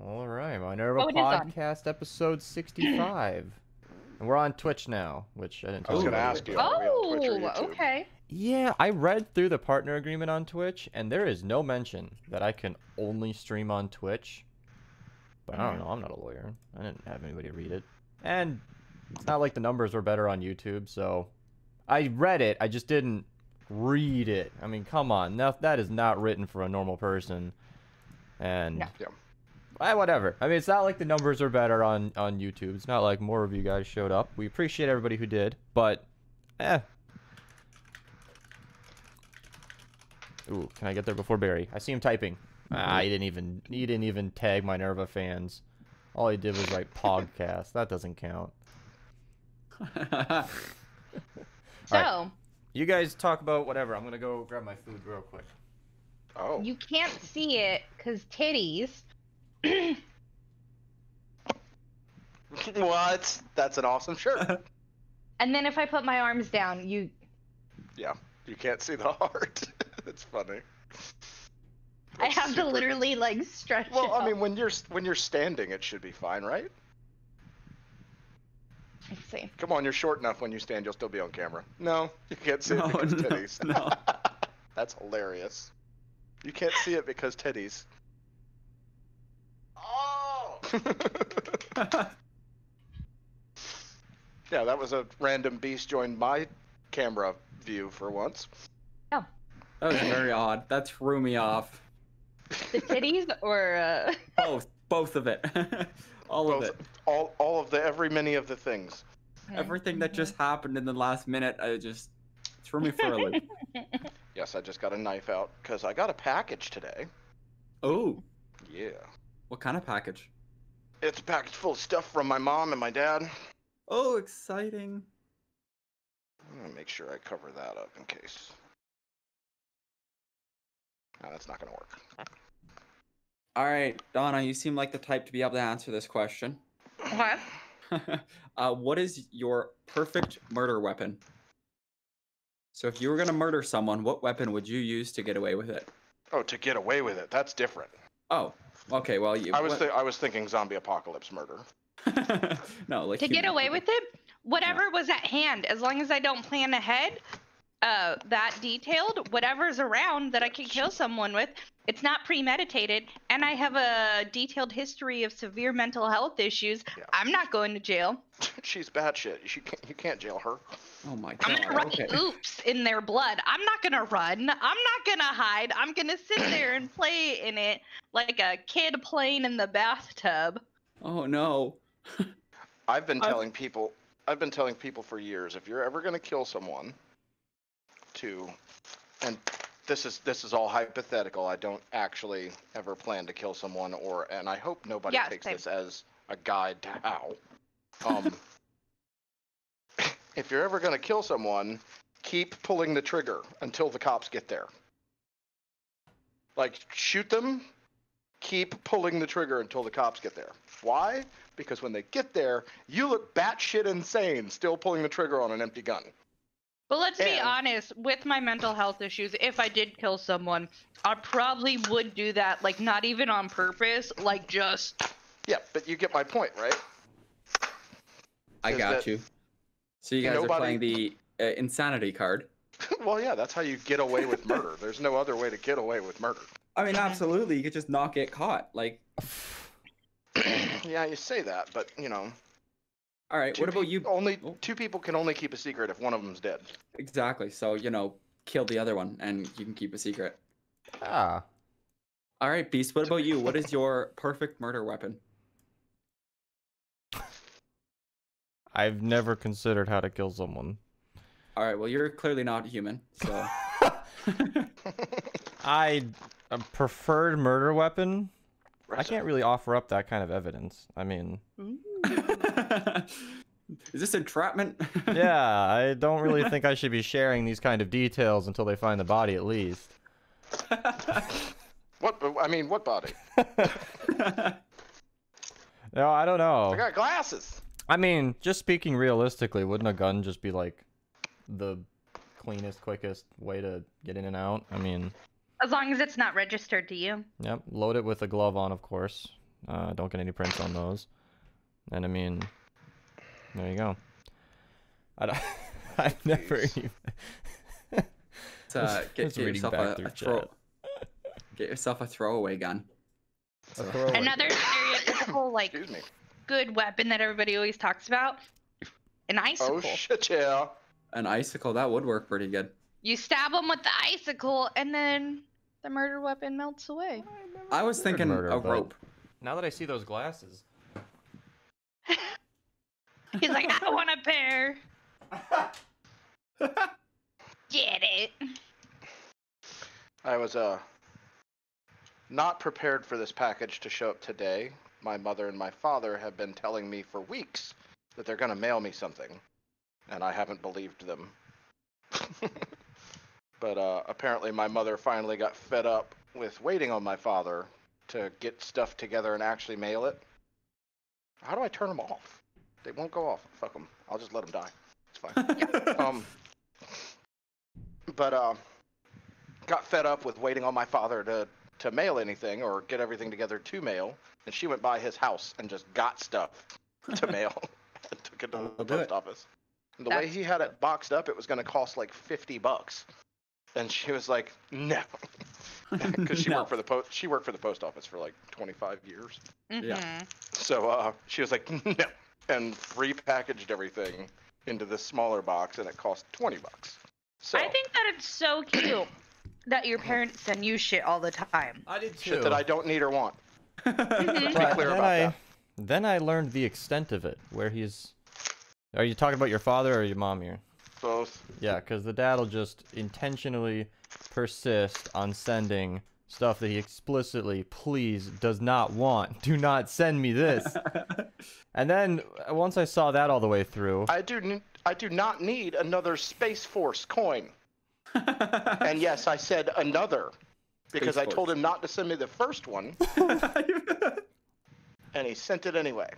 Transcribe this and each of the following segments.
All right, Minerva Oh, it is on. Podcast episode 65. And we're on Twitch now, which I didn't I tell was you. going to ask you, are we on Twitch or YouTube? Okay. Yeah, I read through the partner agreement on Twitch, and there is no mention that I can only stream on Twitch. But I don't know, I'm not a lawyer. I didn't have anybody read it. And it's not like the numbers were better on YouTube, so... I read it, I just didn't read it. I mean, come on, that is not written for a normal person. And... No. Yeah. Whatever. I mean, it's not like the numbers are better on YouTube. It's not like more of you guys showed up. We appreciate everybody who did, but... Ooh, can I get there before Barry? I see him typing. Ah, he didn't even tag Minerva fans. All he did was write podcast. That doesn't count. So, Right. You guys talk about whatever. I'm gonna go grab my food real quick. Oh. you can't see it because titties. What? That's an awesome shirt. And then if I put my arms down, you... Yeah. You can't see the heart. It's funny. I It's have to super- literally, like, stretch it Well, I out. mean, when you're standing, it should be fine, right? Let's see. Come on, you're short enough. When you stand, you'll still be on camera. No, you can't see No, it because no, titties. no. That's hilarious. You can't see it because titties. Oh! Yeah, that was a random beast joined my camera view for once. Oh, That was very odd. That threw me off. the titties or... Both of it. All of Both, it. all of the every many of the things. Everything that just happened in the last minute, I just threw me for a loop. Yes, I just got a knife out because I got a package today. Oh, Yeah. what kind of package? It's a package full of stuff from my mom and my dad. Oh, exciting. I'm gonna make sure I cover that up in case. No, that's not gonna work. All right, Donna, you seem like the type to be able to answer this question. Okay. What is your perfect murder weapon? So if you were going to murder someone, what weapon would you use to get away with it? Oh, to get away with it. That's different. Oh, okay, well, I was thinking zombie apocalypse murder. No, like To get human away murder. with it, whatever was at hand, as long as I don't plan ahead, that detailed, whatever's around that I can kill someone with, it's not premeditated, and I have a detailed history of severe mental health issues. Yeah. I'm not going to jail. She's batshit. You can't jail her. Oh my I'm god. gonna write Okay. oops in their blood. I'm not gonna run. I'm not gonna hide. I'm gonna sit there and play in it like a kid playing in the bathtub. Oh no. I've been telling people for years, if you're ever gonna kill someone, and this is all hypothetical. I don't actually ever plan to kill someone, and I hope nobody Yeah, takes same. this as a guide to how. If you're ever gonna kill someone, keep pulling the trigger until the cops get there. Like, shoot them, keep pulling the trigger until the cops get there. Why? Because when they get there, you look batshit insane still pulling the trigger on an empty gun. But let's be And- honest, with my mental health issues, if I did kill someone, I probably would do that, like, not even on purpose, like, just... Yeah, but you get my point, right? I Is got that you. So you guys are nobody- playing the insanity card. Well, yeah, that's how you get away with murder. There's no other way to get away with murder. I mean, absolutely. You could just not get caught. Like, Yeah, you say that, but, you know. all right, what about you? Only Oh. 2 people can only keep a secret if one of them's dead. Exactly. So, kill the other one and you can keep a secret. Ah. All right, Beast, what about you? What is your perfect murder weapon? I've never considered how to kill someone. All right, well, you're clearly not human, so. A preferred murder weapon? I can't really offer up that kind of evidence. I mean, Is this entrapment? yeah, I don't really think I should be sharing these kind of details until they find the body at least. What body? No, I don't know. I got glasses. I mean, just speaking realistically, wouldn't a gun just be like the cleanest, quickest way to get in and out? I mean, As long as it's not registered to you. yep, load it with a glove on, of course. Don't get any prints on those. And I mean, there you go. I've never even. Get yourself a throwaway gun. So. Another stereotypical like Excuse me. good weapon that everybody always talks about. An icicle. Oh shit, yeah. An icicle, that would work pretty good. You stab them with the icicle, and then the murder weapon melts away. I was thinking a rope. Now that I see those glasses. He's like, I want a pair. Get it. I was not prepared for this package to show up today. My mother and my father have been telling me for weeks that they're gonna mail me something, and I haven't believed them. But apparently my mother finally got fed up with waiting on my father to get stuff together and actually mail it. How do I turn them off? They won't go off. Fuck them. I'll just let them die. It's fine. But got fed up with waiting on my father to mail anything or get everything together to mail, and she went by his house and just got stuff to mail and took it to the post office. And the way he had it boxed up, it was going to cost like $50. And she was like, no. Because she worked for the post office for like 25 years. Mm-hmm. Yeah. So she was like, no. And repackaged everything into this smaller box, and it cost $20. So I think that it's so cute that your parents send you shit all the time. I did too. shit that I don't need or want. Mhm. Let's be clear about that. Then I learned the extent of it, where he's... Are you talking about your father or your mom here? Both. Yeah, because the dad will just intentionally persist on sending stuff that he explicitly, please, does not want. Do not send me this. And then, once I saw that all the way through... I do not need another Space Force coin. And yes, I said another. Because I told him not to send me the first one. And he sent it anyway.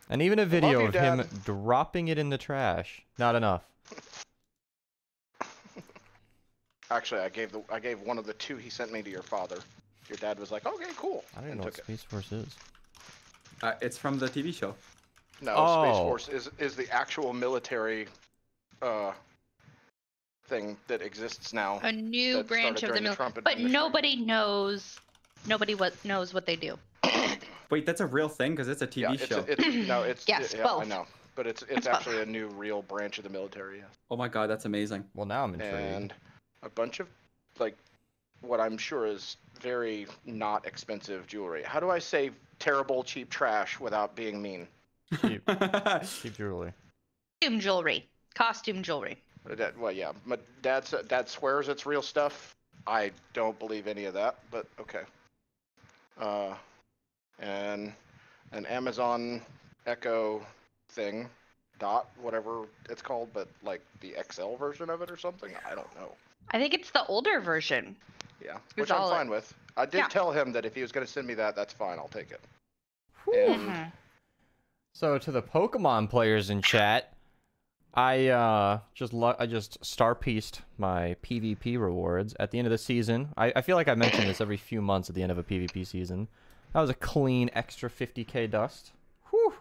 And even a video you, of Dad. him dropping it in the trash. Not enough. Actually, I gave one of the two he sent me to your father. Your dad was like, okay, cool. I don't even and know what took it. Space Force is. It's from the TV show. No, Oh. Space Force is the actual military thing that exists now. A new that branch started of the during the military. Trump But administration. nobody knows what they do. Wait, that's a real thing? Because it's a TV show. Yes, yeah, both. I know, but it's both. actually a new real branch of the military. Yeah. Oh my god, that's amazing. Well, now I'm intrigued. And a bunch of like what I'm sure is very not expensive jewelry. How do I say terrible cheap trash without being mean? Cheap, cheap jewelry. Costume jewelry. Well, yeah, my dad swears it's real stuff. I don't believe any of that, but okay. And an Amazon Echo thing, whatever it's called, but like the XL version of it or something. I don't know. I think it's the older version. Yeah, Here's which I'm all fine with. I did Yeah. tell him that if he was going to send me that, that's fine. I'll take it. Whew. And So to the Pokemon players in chat, I just star pieced my PvP rewards at the end of the season. I feel like I mention this every few months at the end of a PvP season. That was a clean extra 50k dust. Whew.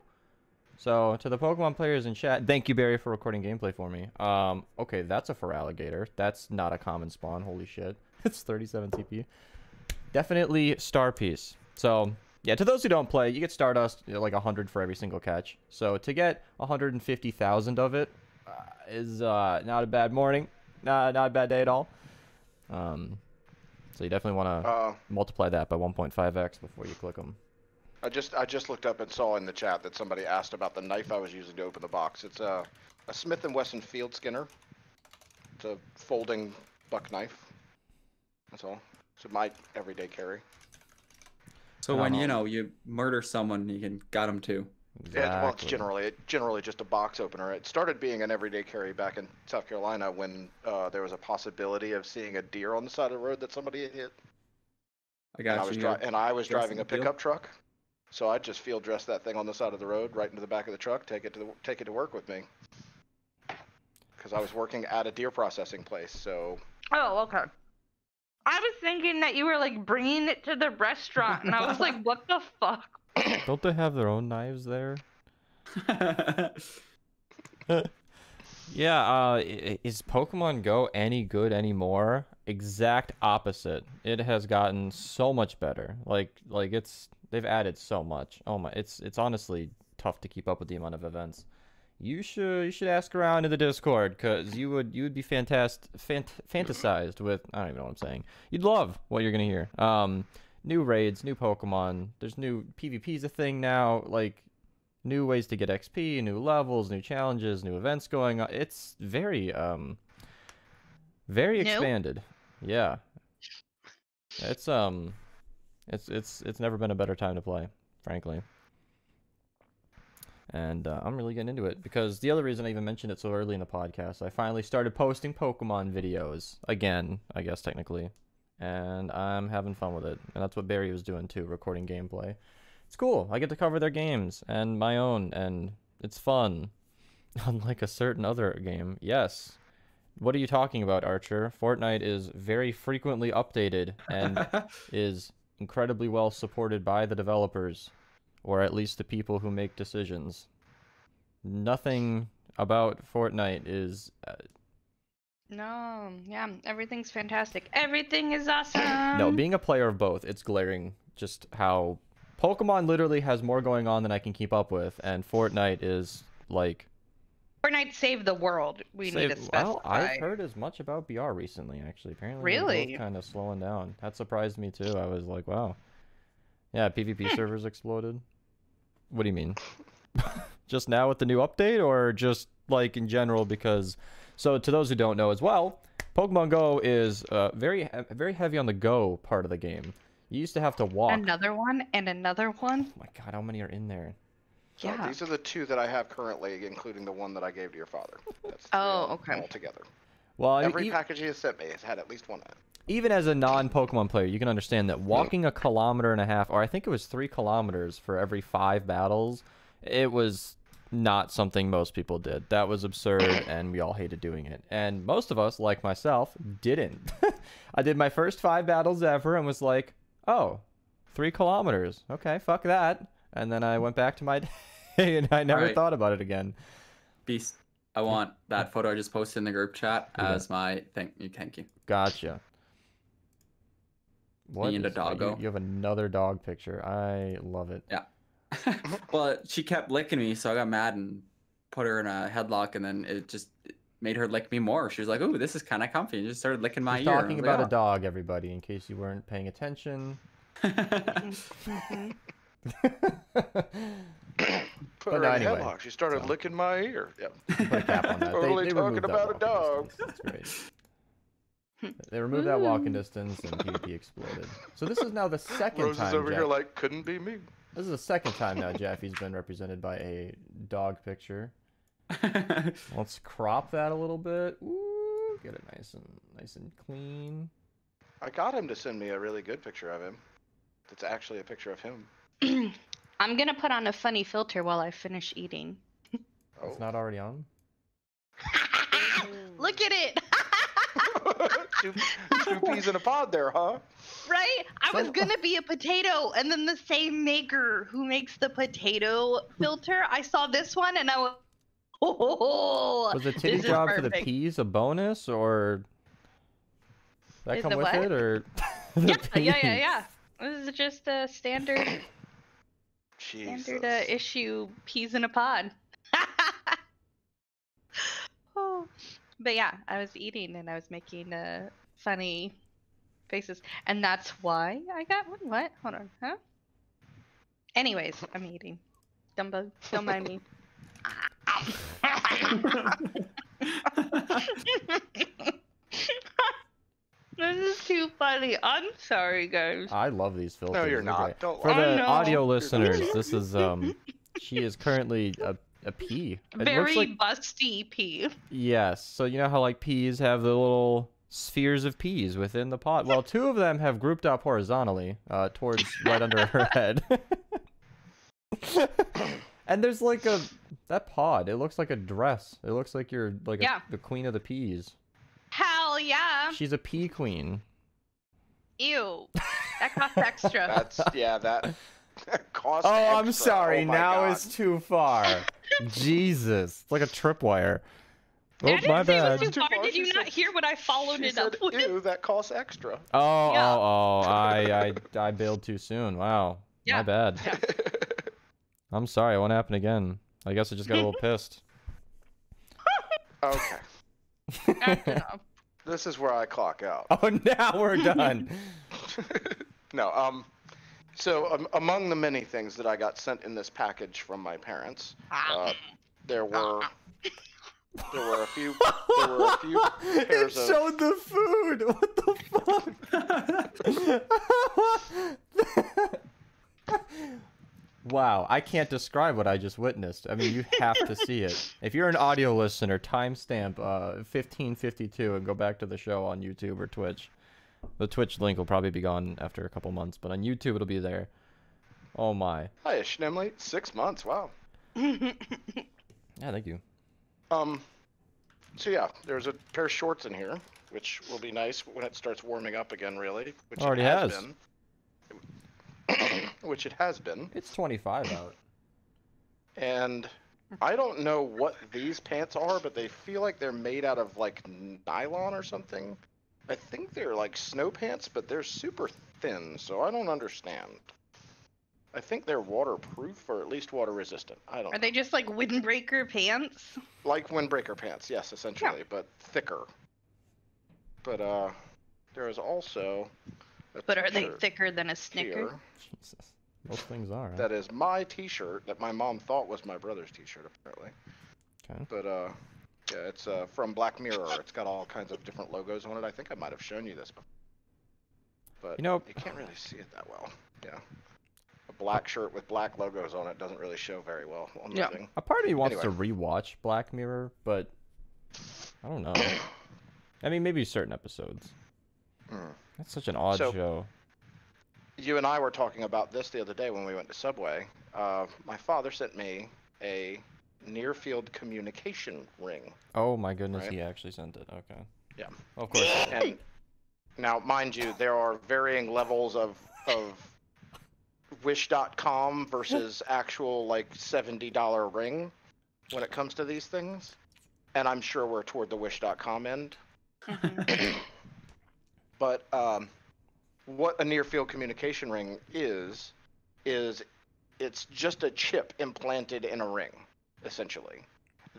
So to the Pokemon players in chat, thank you Barry for recording gameplay for me. Okay, that's a Feraligatr. That's not a common spawn. Holy shit. It's 37 CP. Definitely star piece. So yeah, to those who don't play, you get Stardust, like 100 for every single catch. So to get 150,000 of it is not a bad morning, not a bad day at all. So you definitely want to multiply that by 1.5x before you click them. I just looked up and saw in the chat that somebody asked about the knife I was using to open the box. It's a Smith & Wesson Field Skinner. It's a folding buck knife. That's all. It's my everyday carry. So when you murder someone, you got them too. Exactly. Yeah, well, it's generally just a box opener. It started being an everyday carry back in South Carolina when there was a possibility of seeing a deer on the side of the road that somebody had hit. I got you. And I was driving a pickup truck, so I just field dressed that thing on the side of the road, right into the back of the truck, take it to work with me. Because I was working at a deer processing place, so. Oh, okay. I was thinking that you were like bringing it to the restaurant, and I was like, what the fuck? Don't they have their own knives there? Yeah, is Pokemon Go any good anymore? Exact opposite. It has gotten so much better. Like they've added so much. Oh my, it's honestly tough to keep up with the amount of events. You should ask around in the Discord, cause you would be fantasized with, I don't even know what I'm saying. You'd love what you're gonna hear. New raids, new Pokemon. There's new PvP's a thing now. Like new ways to get XP, new levels, new challenges, new events going on. It's very very expanded. Yeah. It's never been a better time to play, frankly. And I'm really getting into it because the other reason I even mentioned it so early in the podcast, I finally started posting Pokemon videos again, I guess technically, and I'm having fun with it. And that's what Barry was doing too, recording gameplay. It's cool. I get to cover their games and my own, and it's fun. Unlike a certain other game. Yes. What are you talking about, Archer? Fortnite is very frequently updated and is incredibly well supported by the developers, or at least the people who make decisions. Nothing about Fortnite is... No, yeah, everything's fantastic. Everything is awesome. No, being a player of both, it's glaring just how Pokemon literally has more going on than I can keep up with, and Fortnite is like... Fortnite saved the world. We need to specify. Well, I've heard as much about BR recently, actually. Apparently, really? They're both kind of slowing down. That surprised me too. I was like, wow. Yeah, PvP servers exploded. What do you mean? Just now with the new update, or just like in general? Because, so to those who don't know as well, Pokemon Go is very heavy on the go part of the game. You used to have to walk. Another one and another one. Oh my god, how many are in there? So Yeah. these are the 2 that I have currently, including the one that I gave to your father. That's okay. all together. Well, Every package he has sent me has had at least one in it. Even as a non-Pokemon player, you can understand that walking 1.5 kilometers, or I think it was 3 kilometers for every 5 battles, it was not something most people did. That was absurd, and we all hated doing it. And most of us, like myself, didn't. I did my first 5 battles ever and was like, oh, 3 kilometers. Okay, fuck that. And then I went back to my day, and I never thought about it again. Beast, I want that photo I just posted in the group chat as my thank you. Gotcha. Me and a doggo. You have another dog picture. I love it. Yeah. Well, she kept licking me, so I got mad and put her in a headlock, and then it just made her lick me more. She was like, "Ooh, this is kind of comfy," and just started licking my ear. Talking about a dog, everybody, in case you weren't paying attention. Put her in a headlock. She started licking my ear. Yep. Put a cap on that. Totally talking about a dog. That's great. They removed that walking distance, and PvP exploded. So this is now the second Rose time. is over here like, couldn't be me. This is the second time now Jaffe's been represented by a dog picture. Let's crop that a little bit. Ooh, get it nice and clean. I got him to send me a really good picture of him. It's actually a picture of him. I'm gonna put on a funny filter while I finish eating. Oh. It's not already on? Look at it! two peas in a pod there, huh? Right? I was gonna be a potato, and then the same maker who makes the potato filter, I saw this one, and I was, oh, was the titty job for the peas a bonus, or that Is come the with what? it, or yeah. This is just a standard Jesus. issue peas in a pod. Oh. But yeah, I was eating and I was making funny faces, and that's why I got one. What? Hold on, huh? Anyways, I'm eating. Dumbo, don't mind me. This is too funny. I'm sorry, guys. I love these filters. No, you're They're not. great. Don't For lie. the audio listeners, this is she is currently a pea. It Very looks like, busty pea. yes. So you know how like peas have the little spheres of peas within the pot? Well, 2 of them have grouped up horizontally, towards right under her head. And there's like that pod. It looks like a dress. It looks like you're like the queen of the peas. Hell yeah. She's a pea queen. Ew. That costs extra. That costs Oh, extra. I'm sorry. Oh my Now God. it's too far. Jesus. It's like a tripwire. I Oh, didn't my say it bad. was too far. far. Did She you not said- hear what I followed She it said, up with? ew, that costs extra. Oh, Yeah. I bailed too soon. Wow. My Yeah. bad. Yeah. I'm sorry. It won't happen again. I guess I just got a little pissed. Okay. That's enough. This is where I clock out. Oh, now we're done. No, so among the many things that I got sent in this package from my parents, there were a few pairs It of showed the food. What the fuck? Wow, I can't describe what I just witnessed. I mean, you have to see it. If you're an audio listener, timestamp 1552 and go back to the show on YouTube or Twitch. The Twitch link will probably be gone after a couple months, but on YouTube it'll be there. Oh my. Hi, Schnemley. 6 months. Wow. Yeah, thank you. So yeah, there's a pair of shorts in here, which will be nice when it starts warming up again, really. Which Already it has. has. Been. Which it has been. It's 25 out. And I don't know what these pants are, but they feel like they're made out of like nylon or something. I think they're like snow pants, but they're super thin, so I don't understand. I think they're waterproof or at least water resistant. I don't know. Are they just like windbreaker pants? Like windbreaker pants, yes, essentially, but thicker. But there is also a But are they t-shirt thicker than a Snicker? here Jesus. Most things are. Huh? that is my t-shirt that my mom thought was my brother's t-shirt apparently. Okay. But yeah, it's from Black Mirror. It's got all kinds of different logos on it. I think I might have shown you this before. But You know, you can't really see it that well. Yeah. A black shirt with black logos on it doesn't really show very well on the Yeah. thing. a part of me wants Anyway. to rewatch Black Mirror, but I don't know. I mean, maybe certain episodes. Mm. That's such an odd So- show. You and I were talking about this the other day when we went to Subway. My father sent me a near-field communication ring. Oh my goodness, Right. he actually sent it. Okay. Yeah. Of course. he did. And now, mind you, there are varying levels of Wish.com versus actual like $70 ring when it comes to these things. And I'm sure we're toward the Wish.com end. Mhm. But what a near-field communication ring is it's just a chip implanted in a ring, essentially,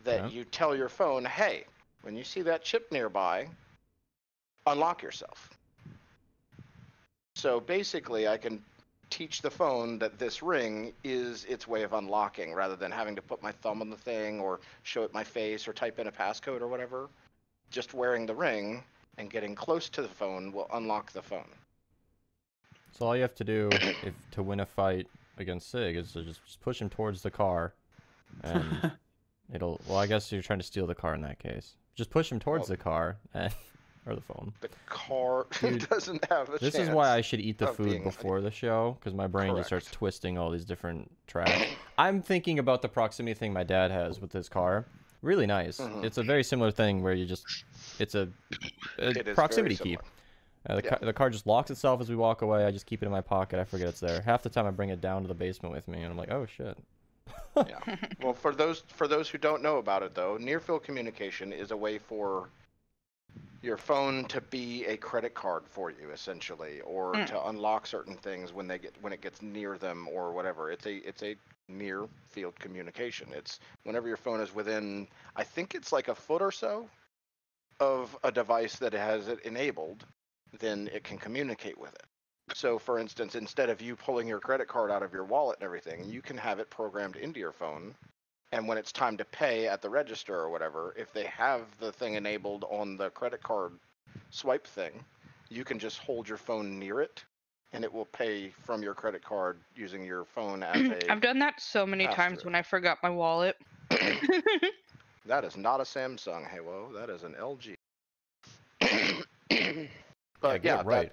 that Yeah. you tell your phone, hey, when you see that chip nearby, unlock yourself. So basically, I can teach the phone that this ring is its way of unlocking, rather than having to put my thumb on the thing or show it my face or type in a passcode or whatever. Just wearing the ring and getting close to the phone will unlock the phone. So all you have to do to win a fight against Sig is to just push him towards the car, and it'll. Well, I guess you're trying to steal the car in that case. Just push him towards Well- the car and or the phone. The car Dude, doesn't have a This chance. is why I should eat the of food being- before the show, because my brain just starts Correct. twisting all these different tracks. I'm thinking about the proximity thing my dad has with his car. Really nice. Mhm. It's a very similar thing where you just, it's a It is proximity very key. similar. The, Yeah. the car just locks itself as we walk away. I just keep it in my pocket. I forget it's there. Half the time I bring it down to the basement with me, and I'm like, oh shit. Yeah. Well, for those who don't know about it though, near field communication is a way for your phone to be a credit card for you, essentially, or to unlock certain things when it gets near them or whatever. It's a near field communication. It's whenever your phone is within, I think it's like a foot or so of a device that has it enabled, then it can communicate with it. So, for instance, instead of you pulling your credit card out of your wallet and everything, you can have it programmed into your phone. And when it's time to pay at the register or whatever, if they have the thing enabled on the credit card swipe thing, you can just hold your phone near it, and it will pay from your credit card using your phone as a... I've done that so many times pass-through. when I forgot my wallet. That is not a Samsung, hey, whoa, that is an LG. But get it right.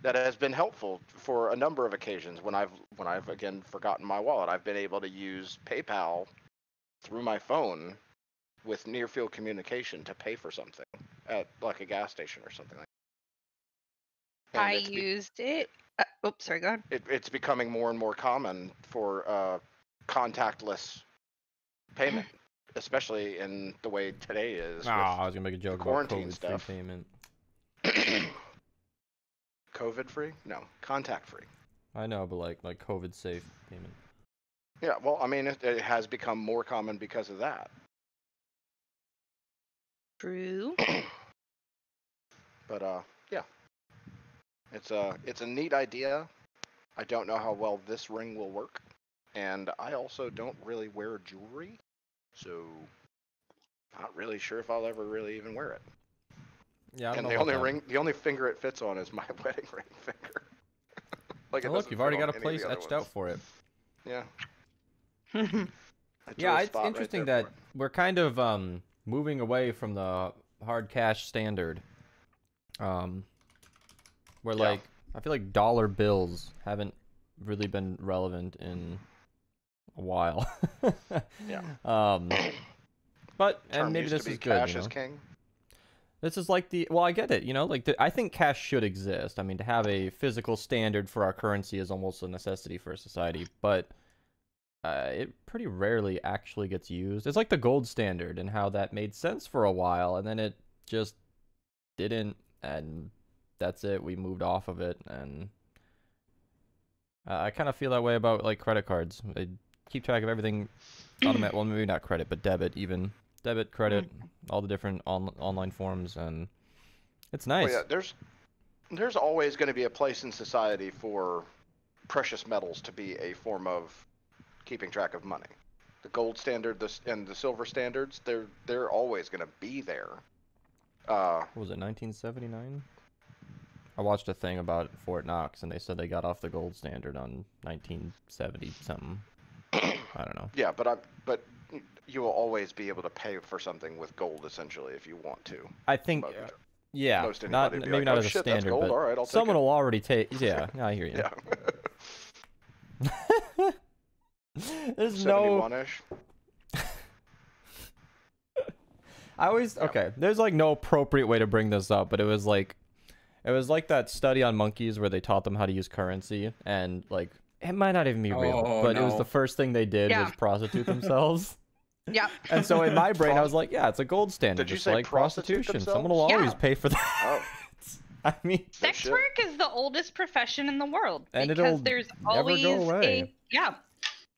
that has been helpful for a number of occasions when I've again forgotten my wallet. I've been able to use PayPal through my phone with near field communication to pay for something at like a gas station or something like And I it's used it. Oops, sorry, go ahead. it's becoming more and more common for contactless payment, especially in the way today is Oh, I was gonna make a joke about quarantine COVID stuff. free payment. COVID free? No, contact free. I know, but like COVID safe payment. Yeah, well, I mean, it has become more common because of that. True. But yeah, it's a neat idea. I don't know how well this ring will work, and I also don't really wear jewelry, so not really sure if I'll ever really even wear it. Yeah, I don't And know the about only that. ring, the only finger it fits on is my wedding ring finger. Like it Oh, look, doesn't you've already fit got on a any of place the other etched ones. out for it. Yeah. Yeah, it's interesting that we're kind of moving away from the hard cash standard. Where Yeah. like I feel like dollar bills haven't really been relevant in a while. Yeah. But Term and maybe used this to be is good, cash you know. is king. This is like well, I get it, you know, like I think cash should exist. I mean, to have a physical standard for our currency is almost a necessity for a society, but it pretty rarely actually gets used. It's like the gold standard and how that made sense for a while, and then it just didn't, and that's it. We moved off of it, and I kind of feel that way about like credit cards. They keep track of everything automatic. Well, maybe not credit, but debit, even debit, credit, all the different online forms, and it's nice. Well, yeah, there's always going to be a place in society for precious metals to be a form of keeping track of money. The gold standard, and the silver standards, they're always going to be there. What was it, 1979? I watched a thing about Fort Knox, and they said they got off the gold standard on 1970 something. I don't know. Yeah, but you will always be able to pay for something with gold essentially if you want to. I think, yeah, Most not anybody would be maybe like, not "Oh, as a shit, that's standard, gold. but All right, I'll take someone it." will already take. Yeah, I hear you. Yeah. There's no. 71-ish. I always okay. There's like no appropriate way to bring this up, but it was like that study on monkeys where they taught them how to use currency, and like it might not even be real, but it was the first thing they did was prostitute themselves. Yep. And so in my brain, I was like, yeah, it's a gold standard, Did you just say like prostitution. prostitute Someone will always pay for that. Oh. I mean, Sex shit. work is the oldest profession in the world And because it'll there's never always go away.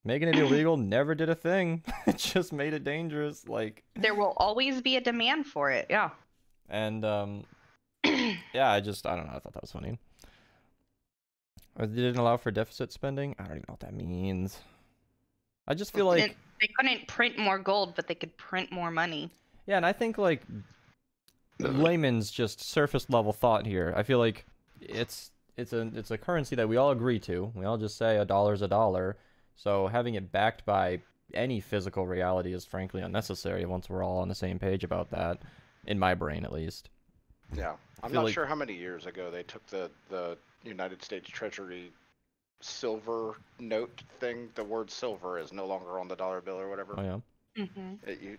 Making it illegal never did a thing. It just made it dangerous. Like there will always be a demand for it. Yeah. And yeah, I don't know. I thought that was funny. Or they didn't allow for deficit spending. I don't even know what that means. I just feel like they couldn't print more gold, but they could print more money. Yeah, and I think like layman's just surface level thought here. I feel like it's a currency that we all agree to. We all just say a dollar's a dollar. So having it backed by any physical reality is frankly unnecessary once we're all on the same page about that, in my brain at least. Yeah, I'm not sure how many years ago they took the United States Treasury silver note thing. The word silver is no longer on the dollar bill or whatever. Oh yeah. Mm-hmm.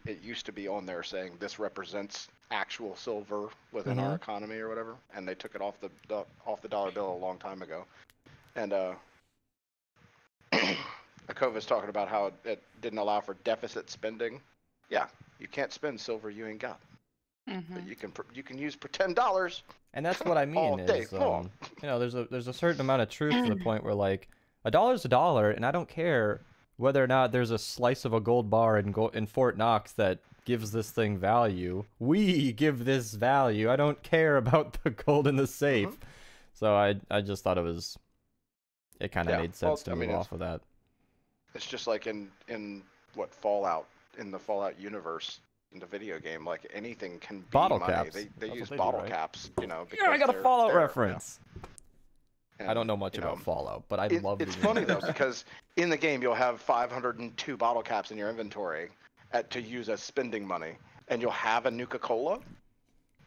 It used to be on there saying this represents actual silver within our economy or whatever, and they took it off the dollar bill a long time ago. And Akova's talking about how it didn't allow for deficit spending. Yeah, you can't spend silver you ain't got. But you can use pretend dollars. And that's what I mean all day is, long. you know, there's a certain amount of truth to the point where like a dollar's a dollar, and I don't care whether or not there's a slice of a gold bar in Fort Knox that gives this thing value. We give this value. I don't care about the gold in the safe. So I just thought it kind of made sense to move off of that. It's just like in what Fallout, in the Fallout universe, in the video game, like anything can be bottle money. Caps. They use do, bottle right? caps, you know. Yeah, I got a Fallout reference. And, I don't know much about Fallout, but I love It's funny though, because in the game you'll have 502 bottle caps in your inventory to use as spending money, and you'll have a Nuka-Cola,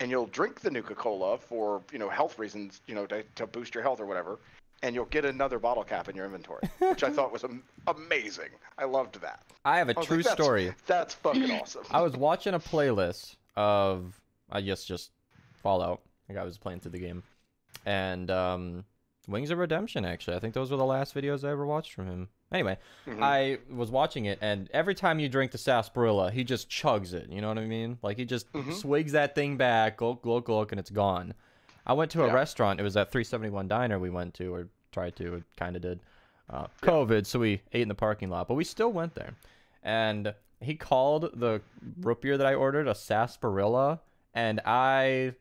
and you'll drink the Nuka-Cola for, you know, health reasons, you know, to boost your health or whatever, and you'll get another bottle cap in your inventory, which I thought was amazing. I loved that. I have a true story. That's fucking awesome. I was watching a playlist of, I guess, just Fallout. Like I was playing through the game. and Wings of Redemption, actually. I think those were the last videos I ever watched from him. Anyway, I was watching it, and every time you drink the sarsaparilla, he just chugs it. You know what I mean? Like, he just swigs that thing back, glug, glug, glug, and it's gone. I went to a restaurant. It was that 371 Diner we went to, or tried to, it kind of did. COVID, so we ate in the parking lot, but we still went there. And he called the root beer that I ordered a sarsaparilla, and I,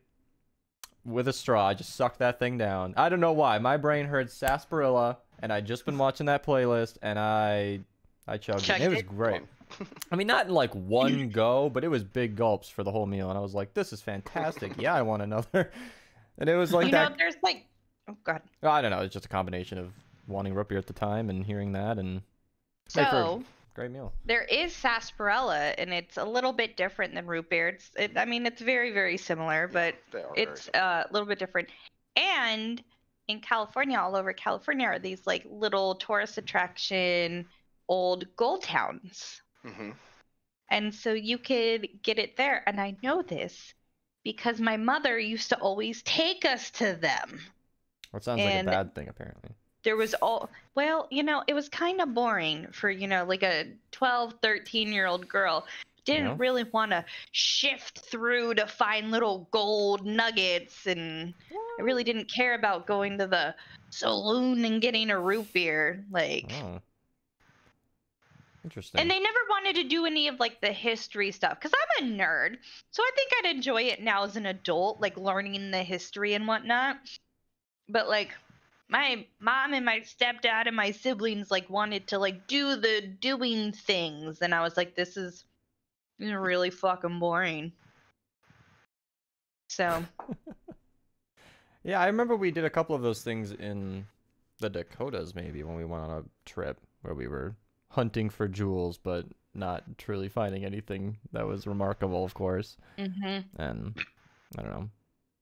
with a straw, I just sucked that thing down. I don't know why. My brain heard sarsaparilla, and I'd just been watching that playlist, and I chugged it. It was great. I mean, not in like one go, but it was big gulps for the whole meal, and I was like, this is fantastic. Yeah, I want another. And it was like that. You know, there's like, oh god. I don't know. It's just a combination of wanting root beer at the time and hearing that, and so great meal. There is sarsaparilla, and it's a little bit different than root beer. I mean, it's very, very similar, but it's a little bit different. And in California, all over California, are these like little tourist attraction old gold towns. And so you could get it there. And I know this because my mother used to always take us to them. That sounds like a bad thing, apparently. There was well, you know, it was kind of boring for, you know, like a 12, 13-year-old girl. Didn't really want to shift through to find little gold nuggets, and I really didn't care about going to the saloon and getting a root beer. Like, interesting. And they never wanted to do any of like the history stuff, because I'm a nerd, so I think I'd enjoy it now as an adult, like learning the history and whatnot. But like, my mom and my stepdad and my siblings like wanted to like do the doing things, and I was like, this is really fucking boring. So yeah, I remember we did a couple of those things in the Dakotas, maybe, when we went on a trip where we were hunting for jewels, but not truly finding anything that was remarkable, of course. And I don't know.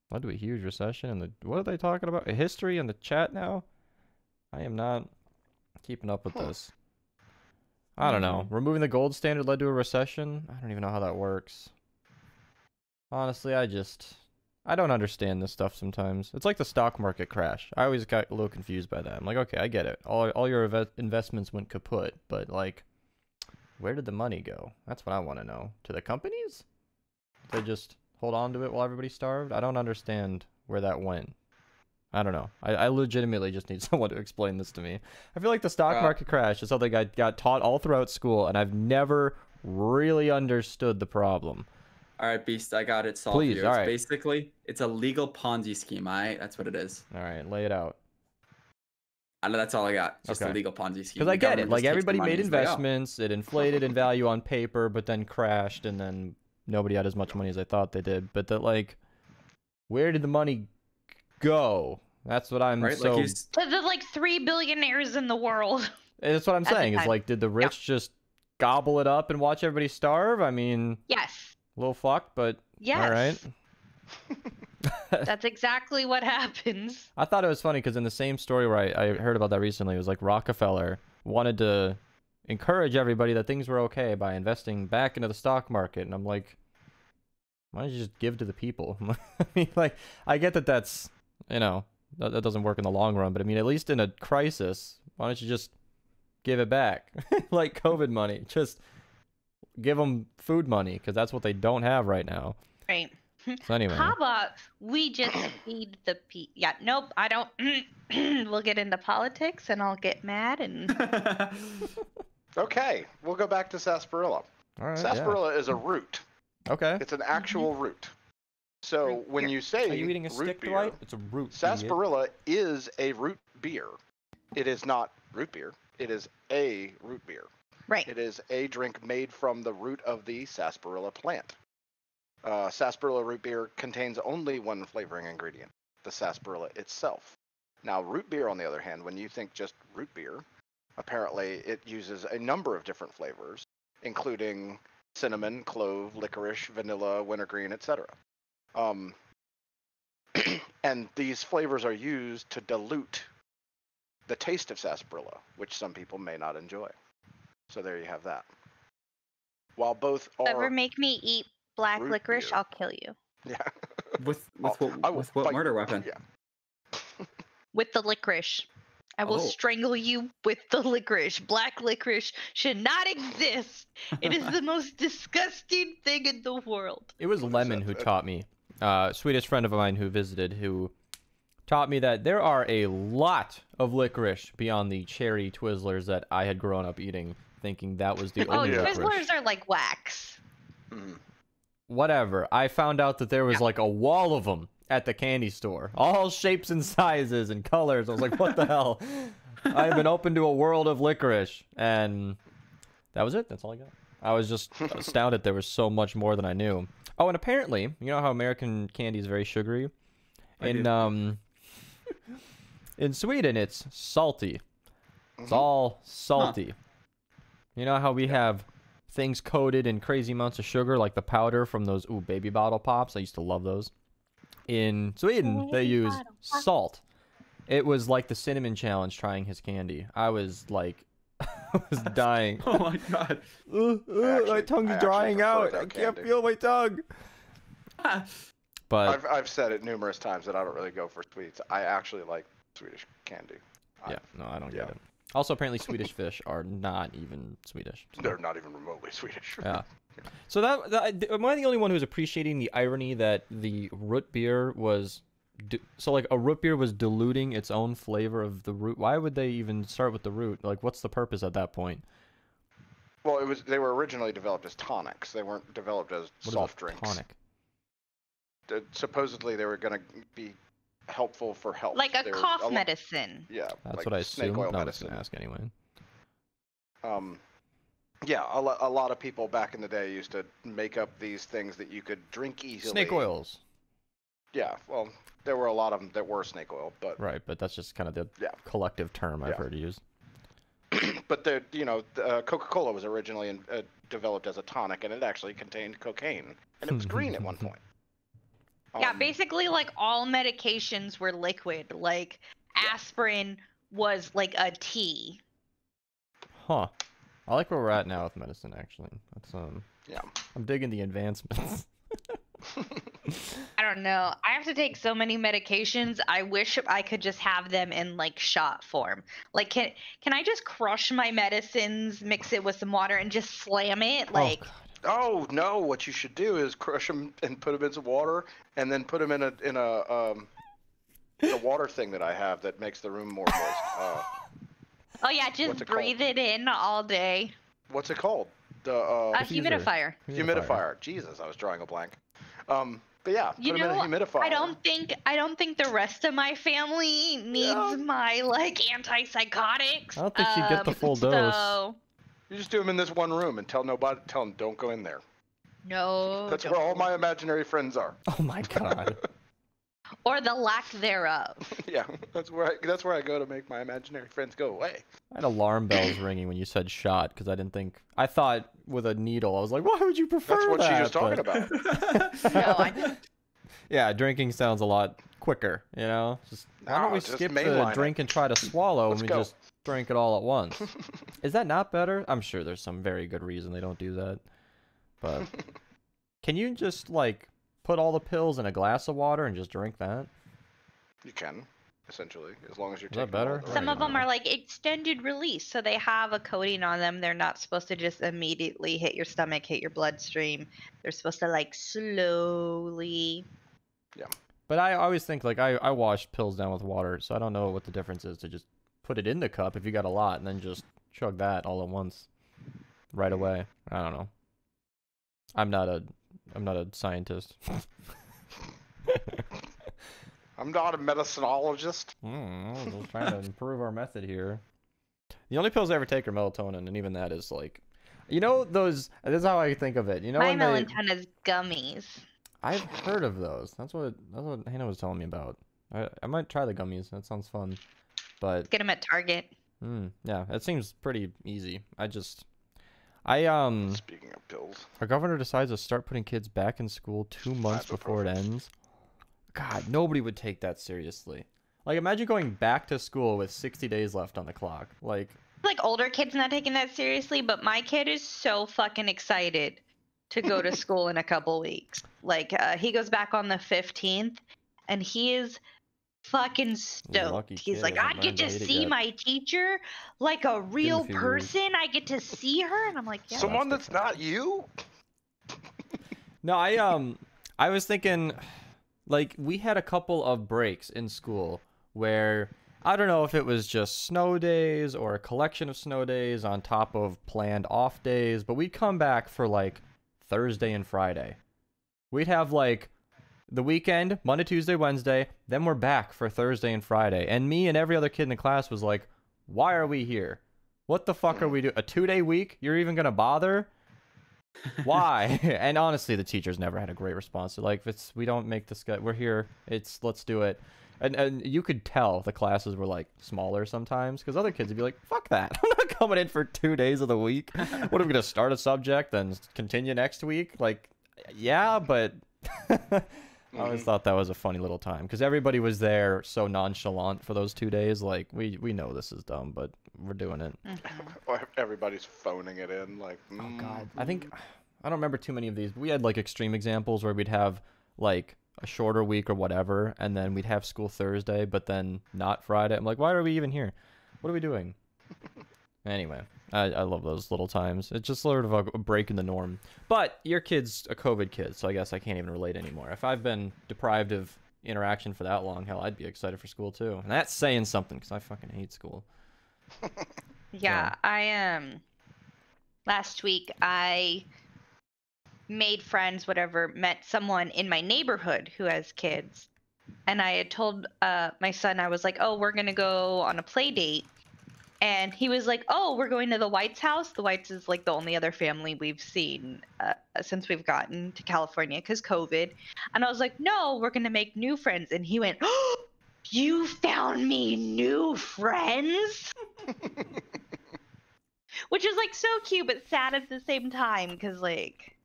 What do a huge recession and what are they talking about? A history in the chat now? I am not keeping up with this. I don't know. Removing the gold standard led to a recession? I don't even know how that works. Honestly, I don't understand this stuff sometimes. It's like the stock market crash. I always got a little confused by that. I'm like, okay, I get it. All your investments went kaput, but like, where did the money go? That's what I want to know. To the companies? They just hold on to it while everybody starved? I don't understand where that went. I don't know. I legitimately just need someone to explain this to me. I feel like the stock market crash is something I got taught all throughout school, and I've never really understood the problem. All right, Beast, I got it solved. Please, here. all It's right. basically, it's a legal Ponzi scheme, all right? That's what it is. All right, lay it out. I know that's all I got. Just Okay. a legal Ponzi scheme. Because I get it. Like, everybody made It's like, investments. It inflated in value on paper, but then crashed, and then nobody had as much money as I thought they did. But that, like, where did the money go? That's what I'm right? so... Like to the like 3 billionaires in the world. That's what I'm saying. Is like, did the rich just gobble it up and watch everybody starve? I mean... Yes. A little fucked, but... Yes. All right. That's exactly what happens. I thought it was funny because in the same story where I heard about that recently, it was like Rockefeller wanted to encourage everybody that things were okay by investing back into the stock market. And I'm like, why don't you just give to the people? I mean, like, I get that that's, you know, that doesn't work in the long run. But I mean, at least in a crisis, why don't you just give it back? Like COVID money. Just give them food money because that's what they don't have right now. Right. So anyway. How about we just feed the people? Yeah, nope, I don't. We'll get into politics and I'll get mad and... Okay, we'll go back to sarsaparilla. All right, Sarsaparilla is a root. Okay. It's an actual root. So when you say Are you eating a root stick, beer, Dwight? It's a root. sarsaparilla is a root beer. It is not root beer. It is a root beer. Right. It is a drink made from the root of the sarsaparilla plant. Sarsaparilla root beer contains only one flavoring ingredient, the sarsaparilla itself. Now, root beer, on the other hand, when you think just root beer, apparently it uses a number of different flavors, including cinnamon, clove, licorice, vanilla, wintergreen, etc. And these flavors are used to dilute the taste of sarsaparilla, which some people may not enjoy. So there you have that. While both are... Ever make me eat black root licorice, beer. I'll kill you. Yeah. with I will what fight murder you. weapon? Yeah. with the licorice. I will Oh. strangle you with the licorice. Black licorice should not exist. It is the most disgusting thing in the world. It was What is Lemon that? who taught me. Swedish friend of mine who visited, who taught me that there are a lot of licorice beyond the cherry Twizzlers that I had grown up eating, thinking that was the Oh, only licorice. Twizzlers are like wax. Mm. Whatever. I found out that there was like a wall of them at the candy store, all shapes and sizes and colors. I was like, what the hell? I've been open to a world of licorice, and that was it. That's all I got. I was just astounded there was so much more than I knew. Oh, and apparently, you know how American candy is very sugary? In Sweden, it's salty. It's all salty. You know how we have things coated in crazy amounts of sugar, like the powder from those baby bottle pops? I used to love those. In Sweden, they use salt. It was like the cinnamon challenge trying his candy. I was like, I was dying. Oh my god. My tongue's drying out. I can't feel my tongue. But I've said it numerous times that I don't really go for sweets. I actually like Swedish candy. yeah, no, I don't get it. Also, apparently Swedish fish are not even Swedish. So. They're not even remotely Swedish. Yeah. So that am I the only one who's appreciating the irony that the root beer was... So, like, a root beer was diluting its own flavor of the root? Why would they even start with the root? Like, what's the purpose at that point? Well, they were originally developed as tonics. They weren't developed as soft drinks. Tonic? Supposedly, they were going to be helpful for health. Like a cough medicine. Yeah. That's like what I snake assumed. oil No, I was medicine. gonna ask anyway. Yeah, a lot of people back in the day used to make up these things that you could drink easily. Snake oils. Yeah, well, there were a lot of them that were snake oil, but Right, but that's just kind of the Yeah. collective term I've Yeah. heard used. but Coca-Cola was originally developed as a tonic, and it actually contained cocaine, and it was green at one point. Yeah, basically, like, all medications were liquid. Like, aspirin was like a tea. Huh. I like where we're at now with medicine, actually. That's Yeah. I'm digging the advancements. I don't know. I have to take so many medications. I wish I could just have them in like shot form. Like, can I just crush my medicines, mix it with some water, and just slam it? Like, God. Oh no! What you should do is crush them and put them in some water, and then put them in a water thing that I have that makes the room more moist. oh yeah, just breathe it in all day. What's it called? The A humidifier. humidifier. Jesus, I was drawing a blank. But yeah, put You them in a know, humidifier. I don't think the rest of my family needs my like antipsychotics. I don't think she'd get the full dose. So You just do them in this one room and tell them don't go in there. no. That's where all my imaginary friends are. Oh my god. Or the lack thereof. Yeah, that's where I go to make my imaginary friends go away. I had alarm bells ringing when you said shot, because I thought with a needle. I was like, why would you prefer That's what that? she was talking But- about. No, I didn't. Yeah, drinking sounds a lot quicker, you know? Why don't No, we just skip mainline the it. drink and try to swallow Let's and we go. just drink it all at once? Is that not better? I'm sure there's some very good reason they don't do that. But can you just, like, put all the pills in a glass of water and just drink that? You can, essentially, as long as you're Is that taking all better? the Some right of them amount. are like extended release, so they have a coating on them. They're not supposed to just immediately hit your stomach, hit your bloodstream. They're supposed to like slowly. But I always think, like, I wash pills down with water, so I don't know what the difference is to just put it in the cup if you got a lot and then just chug that all at once right away. I don't know. I'm not a scientist. I'm not a medicinologist. We're trying to improve our method here. The only pills I ever take are melatonin, and even that is like, you know, those. This is how I think of it. You know, My when they, melatonin is gummies. I've heard of those. That's what Hannah was telling me about. I might try the gummies. That sounds fun. But Get them at Target. yeah, it seems pretty easy. Speaking of pills, Our governor decides to start putting kids back in school 2 months before it ends. God, nobody would take that seriously. Like, imagine going back to school with 60 days left on the clock. Like Older kids not taking that seriously, but my kid is so fucking excited to go to school in a couple weeks. Like, he goes back on the 15th, and he is fucking stoked. He's kid like, I hasn't get learned to to hate it see yet." my teacher like a real few years. person. I get to see her, and I'm like, yeah. Someone that's that's not you? No, I was thinking, like, we had a couple of breaks in school where I don't know if it was just snow days or a collection of snow days on top of planned off days, but we'd come back for like Thursday and Friday. We'd have like the weekend, Monday, Tuesday, Wednesday, then we're back for Thursday and Friday. And me and every other kid in the class was like, why are we here? What the fuck are we doing? A 2-day week? You're even gonna bother? Why? And honestly, the teachers never had a great response. They're like, we don't make this guy, we're here, let's do it. And you could tell the classes were like smaller sometimes because other kids would be like, fuck that. I'm not coming in for 2 days of the week. What are we gonna start a subject then continue next week? Like, yeah, but I always thought that was a funny little time because everybody was there so nonchalant for those 2 days. Like, we know this is dumb, but we're doing it. Everybody's phoning it in. Like, Oh god, I don't remember too many of these, but we had like extreme examples where we'd have like a shorter week or whatever, and then we'd have school Thursday, but then not Friday. I'm like, why are we even here? What are we doing? Anyway, I love those little times. It's just sort of a break in the norm. But your kid's a COVID kid, so I guess I can't even relate anymore. If I've been deprived of interaction for that long, hell, I'd be excited for school too. And that's saying something because I fucking hate school. Yeah, I last week I made friends, whatever, met someone in my neighborhood who has kids. And I had told my son, I was like, oh, we're going to go on a play date. And he was like, oh, we're going to the White's house. The Whites is like the only other family we've seen since we've gotten to California because COVID. And I was like, no, we're going to make new friends. And he went, oh, you found me new friends? Which is like so cute but sad at the same time because like,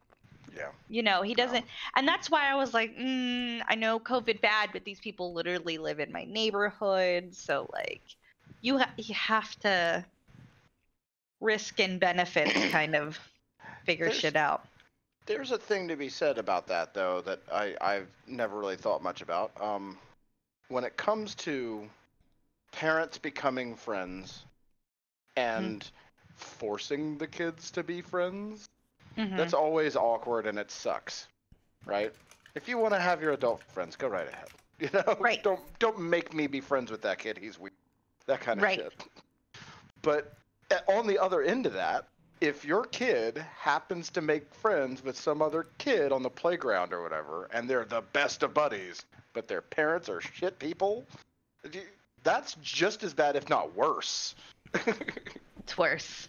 yeah, you know, he doesn't. And that's why I was like, I know COVID bad, but these people literally live in my neighborhood. So like, you have to risk and benefits kind of figure shit out. There's a thing to be said about that, though, that I've never really thought much about. When it comes to parents becoming friends and forcing the kids to be friends, that's always awkward and it sucks, right? If you want to have your adult friends, go right ahead. You know, right. Don't make me be friends with that kid. He's weird. That kind of right. shit. But on the other end of that, if your kid happens to make friends with some other kid on the playground or whatever, and they're the best of buddies, but their parents are shit people, that's just as bad, if not worse. It's worse.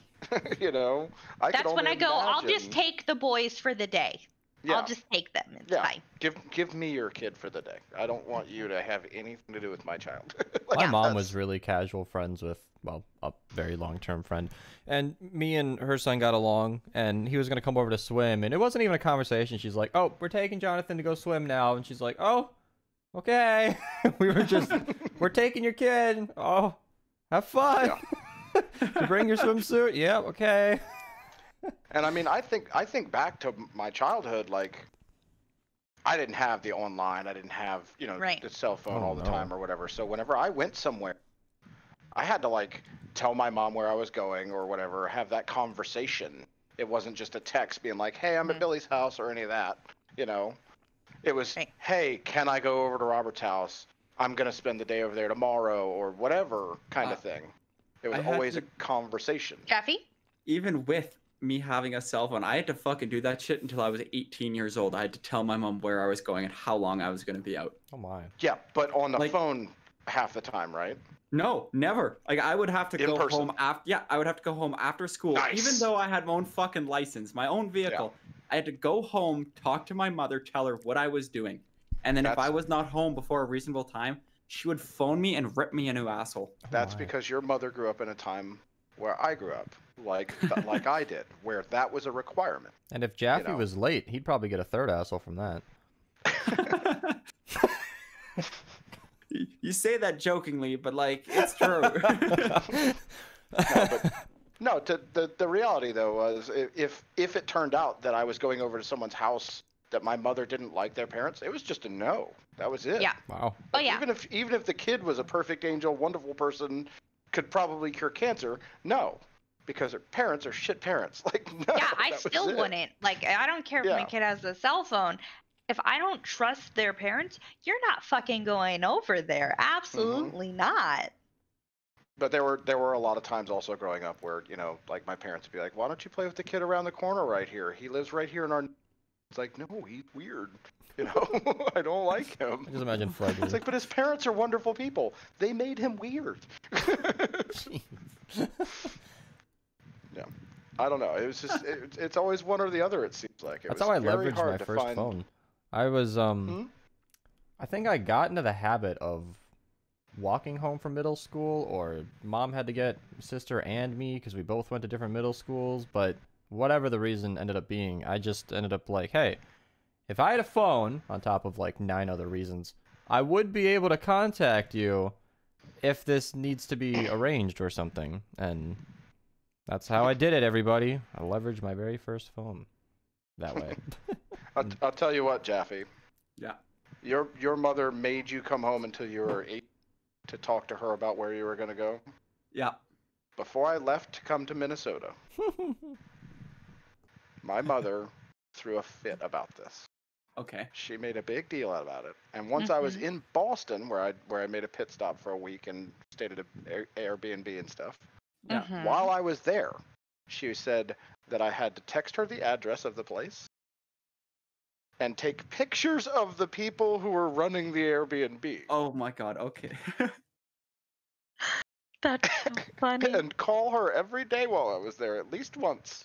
You know? That's when I go, I'll just take the boys for the day. Yeah. I'll just take them. It's fine. Give me your kid for the day. I don't want you to have anything to do with my child. My mom was really casual friends with, well, a very long-term friend. And me and her son got along, and he was going to come over to swim. And it wasn't even a conversation. She's like, oh, we're taking Jonathan to go swim now. And she's like, oh, okay. We were just, we're taking your kid. Oh, have fun. Yeah. You bring your swimsuit? Yeah, okay. And I mean, I think back to my childhood, like, I didn't have the online, I didn't have, you know, the cell phone all the time or whatever. So whenever I went somewhere, I had to like tell my mom where I was going or whatever, have that conversation. It wasn't just a text being like, hey, I'm at Billy's house or any of that, you know. It was, hey, can I go over to Robert's house? I'm going to spend the day over there tomorrow or whatever kind of thing. It was always a conversation. Jeffy? Even with me having a cell phone, I had to fucking do that shit until I was 18 years old. I had to tell my mom where I was going and how long I was going to be out. Oh my. Yeah, but on the phone half the time, right? No, never. Like, I would have to go home after. Yeah, I would have to go home after school, even though I had my own fucking license, my own vehicle. Yeah. I had to go home, talk to my mother, tell her what I was doing, and then if I was not home before a reasonable time, she would phone me and rip me a new asshole. That's because your mother grew up in a time where I grew up, like I did, where that was a requirement. And if Jaffe was late, he'd probably get a third asshole from that. You say that jokingly, but like, it's true. No, the reality though was if it turned out that I was going over to someone's house that my mother didn't like their parents, it was just a no. That was it. Yeah. Wow. Oh yeah. Even if the kid was a perfect angel, wonderful person, could probably cure cancer, no. Because their parents are shit parents. Like, no. Yeah, I still wouldn't. Like, I don't care if my kid has a cell phone. If I don't trust their parents, you're not fucking going over there. Absolutely not. But there were a lot of times also growing up where, you know, like my parents would be like, why don't you play with the kid around the corner right here? He lives right here in our... It's like, no, he's weird. You know, I don't like him. I just imagine Fred. It's like, but his parents are wonderful people. They made him weird. Yeah. I don't know. It was just, it's always one or the other, it seems like. That's how I leveraged my first phone. I was, I think I got into the habit of walking home from middle school, or mom had to get sister and me because we both went to different middle schools, but whatever the reason ended up being, I just ended up like, hey, if I had a phone, on top of like 9 other reasons, I would be able to contact you if this needs to be arranged or something, and that's how I did it, everybody. I leveraged my very first phone that way. I'll tell you what, Jaffe. Yeah. Your mother made you come home until you were 8 to talk to her about where you were going to go? Yeah. Before I left to come to Minnesota, my mother threw a fit about this. Okay. She made a big deal about it. And once I was in Boston, where I made a pit stop for a week and stayed at an Airbnb and stuff, while I was there, she said that I had to text her the address of the place and take pictures of the people who were running the Airbnb. Oh my god, okay. That's so funny. And call her every day while I was there, at least once,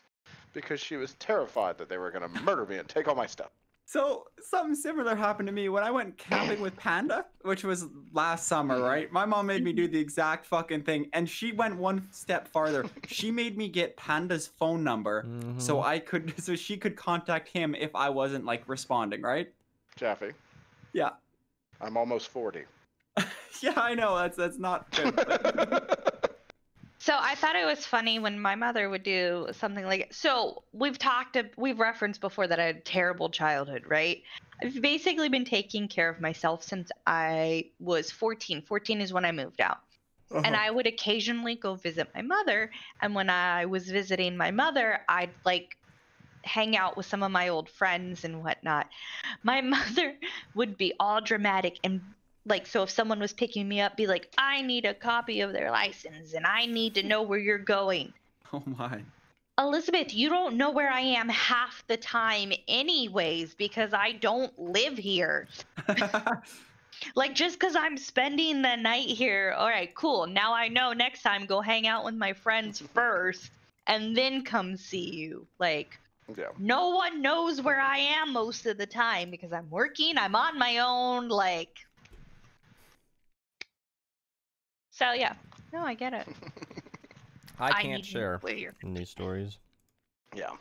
because she was terrified that they were going to murder me and take all my stuff. So, something similar happened to me when I went camping with Panda, which was last summer, right? My mom made me do the exact fucking thing, and she went one step farther. She made me get Panda's phone number so she could contact him if I wasn't, like, responding, right? Jaffe. Yeah. I'm almost 40. Yeah, I know. That's not good. So I thought it was funny when my mother would do something like, so we've referenced before that I had a terrible childhood, right? I've basically been taking care of myself since I was 14. 14 is when I moved out. And I would occasionally go visit my mother. And when I was visiting my mother, I'd like hang out with some of my old friends and whatnot. My mother would be all dramatic and like, so if someone was picking me up, be like, I need a copy of their license and I need to know where you're going. Oh my. Elizabeth, you don't know where I am half the time anyways, because I don't live here. Like, just because I'm spending the night here, all right, cool. Now I know next time go hang out with my friends first and then come see you. Like, no one knows where I am most of the time because I'm working, I'm on my own, like... So yeah, no, I get it. I can't share in these stories. Yeah.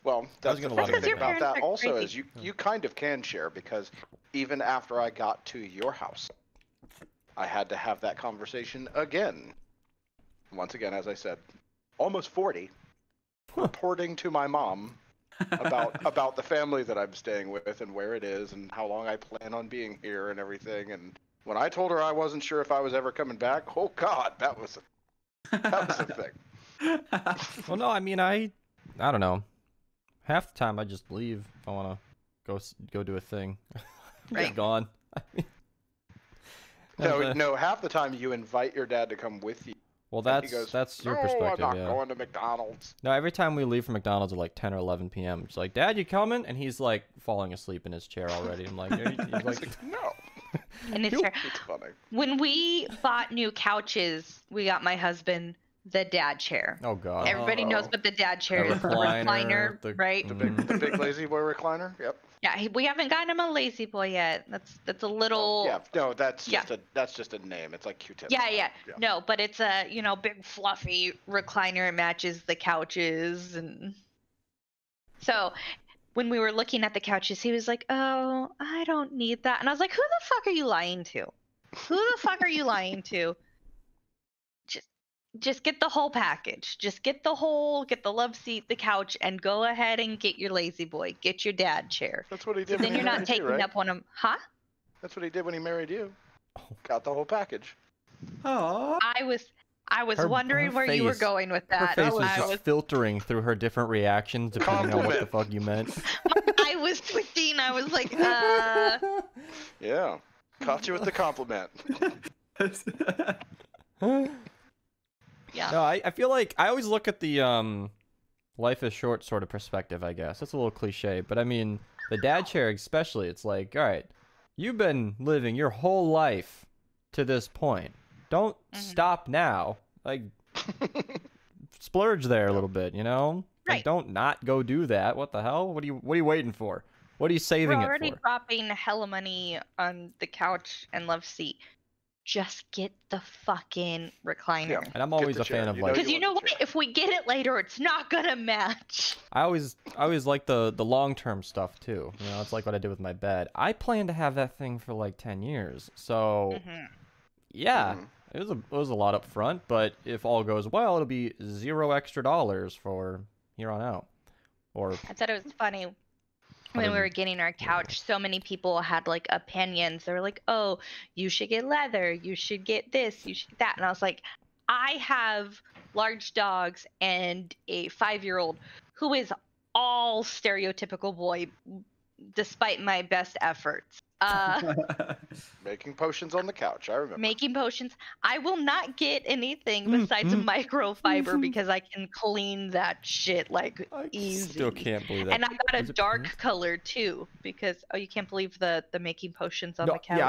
Well, that's the funny thing about that also is you kind of can share, because even after I got to your house, I had to have that conversation again. Once again, as I said, almost 40, reporting to my mom about the family that I'm staying with and where it is and how long I plan on being here and everything. And when I told her I wasn't sure if I was ever coming back, oh God, that was a thing. Well, no, I mean, I don't know. Half the time I just leave if I want to go do a thing. Right. Gone. No, half the time you invite your dad to come with you. Well, that's your perspective. I'm not going to McDonald's. No, every time we leave from McDonald's at like 10 or 11 p.m., it's like, Dad, you coming? And he's like falling asleep in his chair already. I'm like, he's like, no. In his chair. It's funny. When we bought new couches, we got my husband the dad chair. Oh God. Everybody knows what the dad chair is. Recliner, right? The big lazy boy recliner. Yep. Yeah, we haven't gotten him a lazy boy yet. That's a little. Yeah, no, that's just a name. It's like Q-tip. Yeah. No, but it's a big fluffy recliner. It matches the couches, and so when we were looking at the couches, he was like, "Oh, I don't need that," and I was like, "Who the fuck are you lying to? Who the fuck are you lying to?" just get the whole package. Just get the love seat, the couch, and go ahead and get your lazy boy. Get your dad chair. That's what he So did. then you're not taking right? up one of them, huh? That's what he did when he married you. Got the whole package. Oh. I was wondering where you were going with that. Her face was just filtering through her different reactions depending on what the fuck you meant. I was twitching. I was like, Yeah. Caught you with the compliment. Yeah. No, I feel like I always look at the life is short sort of perspective, I guess. That's a little cliche, but I mean, the dad chair especially, it's like, all right, you've been living your whole life to this point. Don't stop now. Like, splurge there a little bit, you know? Right. Like, don't not go do that. What the hell? What are you waiting for? What are you saving We're it already for? dropping hella money on the couch and love seat. Just get the fucking recliner. Yeah. And I'm always a fan of like, Because you know what? If we get it later, it's not gonna match. I always like the long-term stuff too. You know, it's like what I did with my bed. I plan to have that thing for like 10 years. So yeah, it was a lot up front, but if all goes well, it'll be $0 extra for here on out. Or I thought it was funny when we were getting our couch. So many people had like opinions. They were like, "Oh, you should get leather. You should get this. You should get that." And I was like, I have large dogs and a 5-year-old who is all stereotypical boy, despite my best efforts. Making potions on the couch, I remember. Making potions. I will not get anything besides a microfiber because I can clean that shit like easy. Still can't believe that. And I got a dark color too because you can't believe the making potions on the couch. Yeah,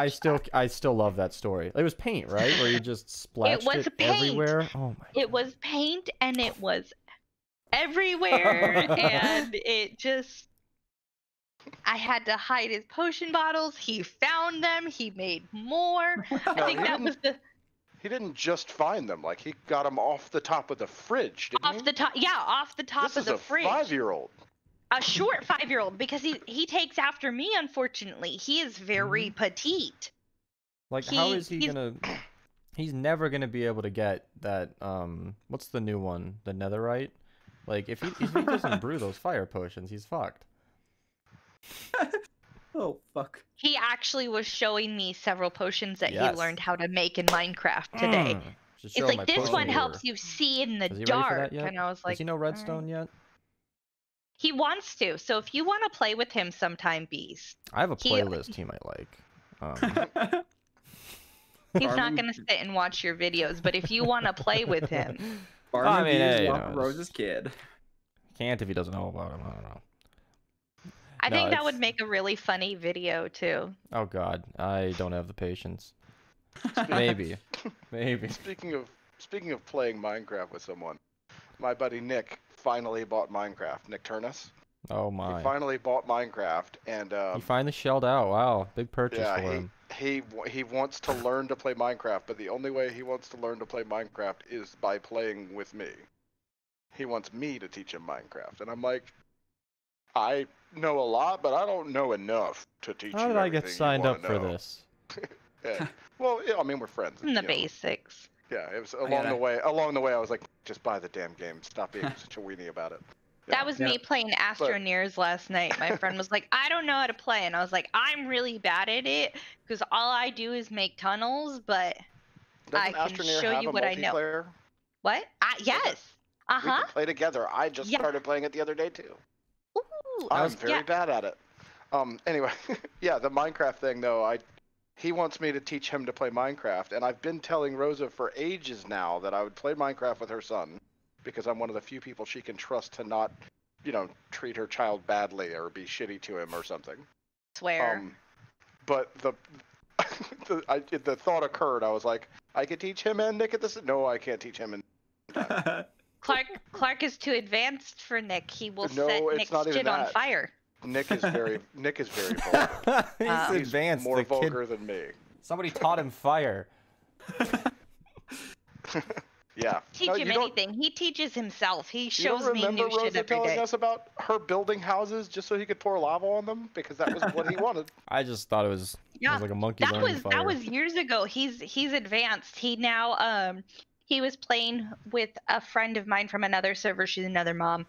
I still love that story. It was paint, right? Where you just splashed it everywhere. Oh my. It was paint and it was everywhere and it just. I had to hide his potion bottles. He found them. He made more. I think that was the. He didn't just find them. Like he got them off the top of the fridge. Didn't off he? the top, yeah, off the top of the fridge. This is a 5-year-old. A short 5-year-old because he takes after me. Unfortunately, he is very petite. Like, how is he gonna? He's never gonna be able to get that. What's the new one? The netherite. Like, if he doesn't brew those fire potions, he's fucked. Oh fuck. He actually was showing me several potions that he learned how to make in Minecraft today. It's like, this one helps you see in the dark. And I was like, does he know redstone yet? He wants to. So if you want to play with him sometime, Beast. I have a playlist he might like. He's not going to sit and watch your videos, but if you want to play with him. I mean, hey, Rose's kid. Can't if he doesn't know about him. I don't know. I think that would make a really funny video too. Oh God, I don't have the patience. Maybe. Speaking of playing Minecraft with someone, my buddy Nick finally bought Minecraft. Nick Turnus. Oh my. He finally bought Minecraft and. He finally shelled out. Wow, big purchase for him. He wants to learn to play Minecraft, but the only way he wants to learn to play Minecraft is by playing with me. He wants me to teach him Minecraft, and I'm like, I know a lot, but I don't know enough to teach you. How did I get signed up for this? Yeah. Well, yeah, I mean, we're friends. The basics. Yeah, it was along the way. Along the way, I was like, just buy the damn game. Stop being such a weenie about it. Yeah. That was me playing Astroneers last night. My friend was like, I don't know how to play. And I was like, I'm really bad at it because all I do is make tunnels, but I can show you what I know. What? Yes. We can play together. I just started playing it the other day, too. Ooh, I'm very bad at it. Anyway, yeah, the Minecraft thing, though, he wants me to teach him to play Minecraft, and I've been telling Rosa for ages now that I would play Minecraft with her son, because I'm one of the few people she can trust to not, treat her child badly or be shitty to him or something. Swear. But the thought occurred. I was like, I could teach him and Nick at this. No, I can't teach him and. Clark is too advanced for Nick. He will set Nick's shit on fire. Nick is very vulgar. He's advanced. More vulgar than me. Somebody taught him fire. Yeah. Teach him anything. He teaches himself. He shows me new Rosa shit every telling day. us about her building houses just so he could pour lava on them because that was what he wanted. I just thought it was like a monkey learning fire. That was years ago. He's advanced. He now he was playing with a friend of mine from another server. She's another mom,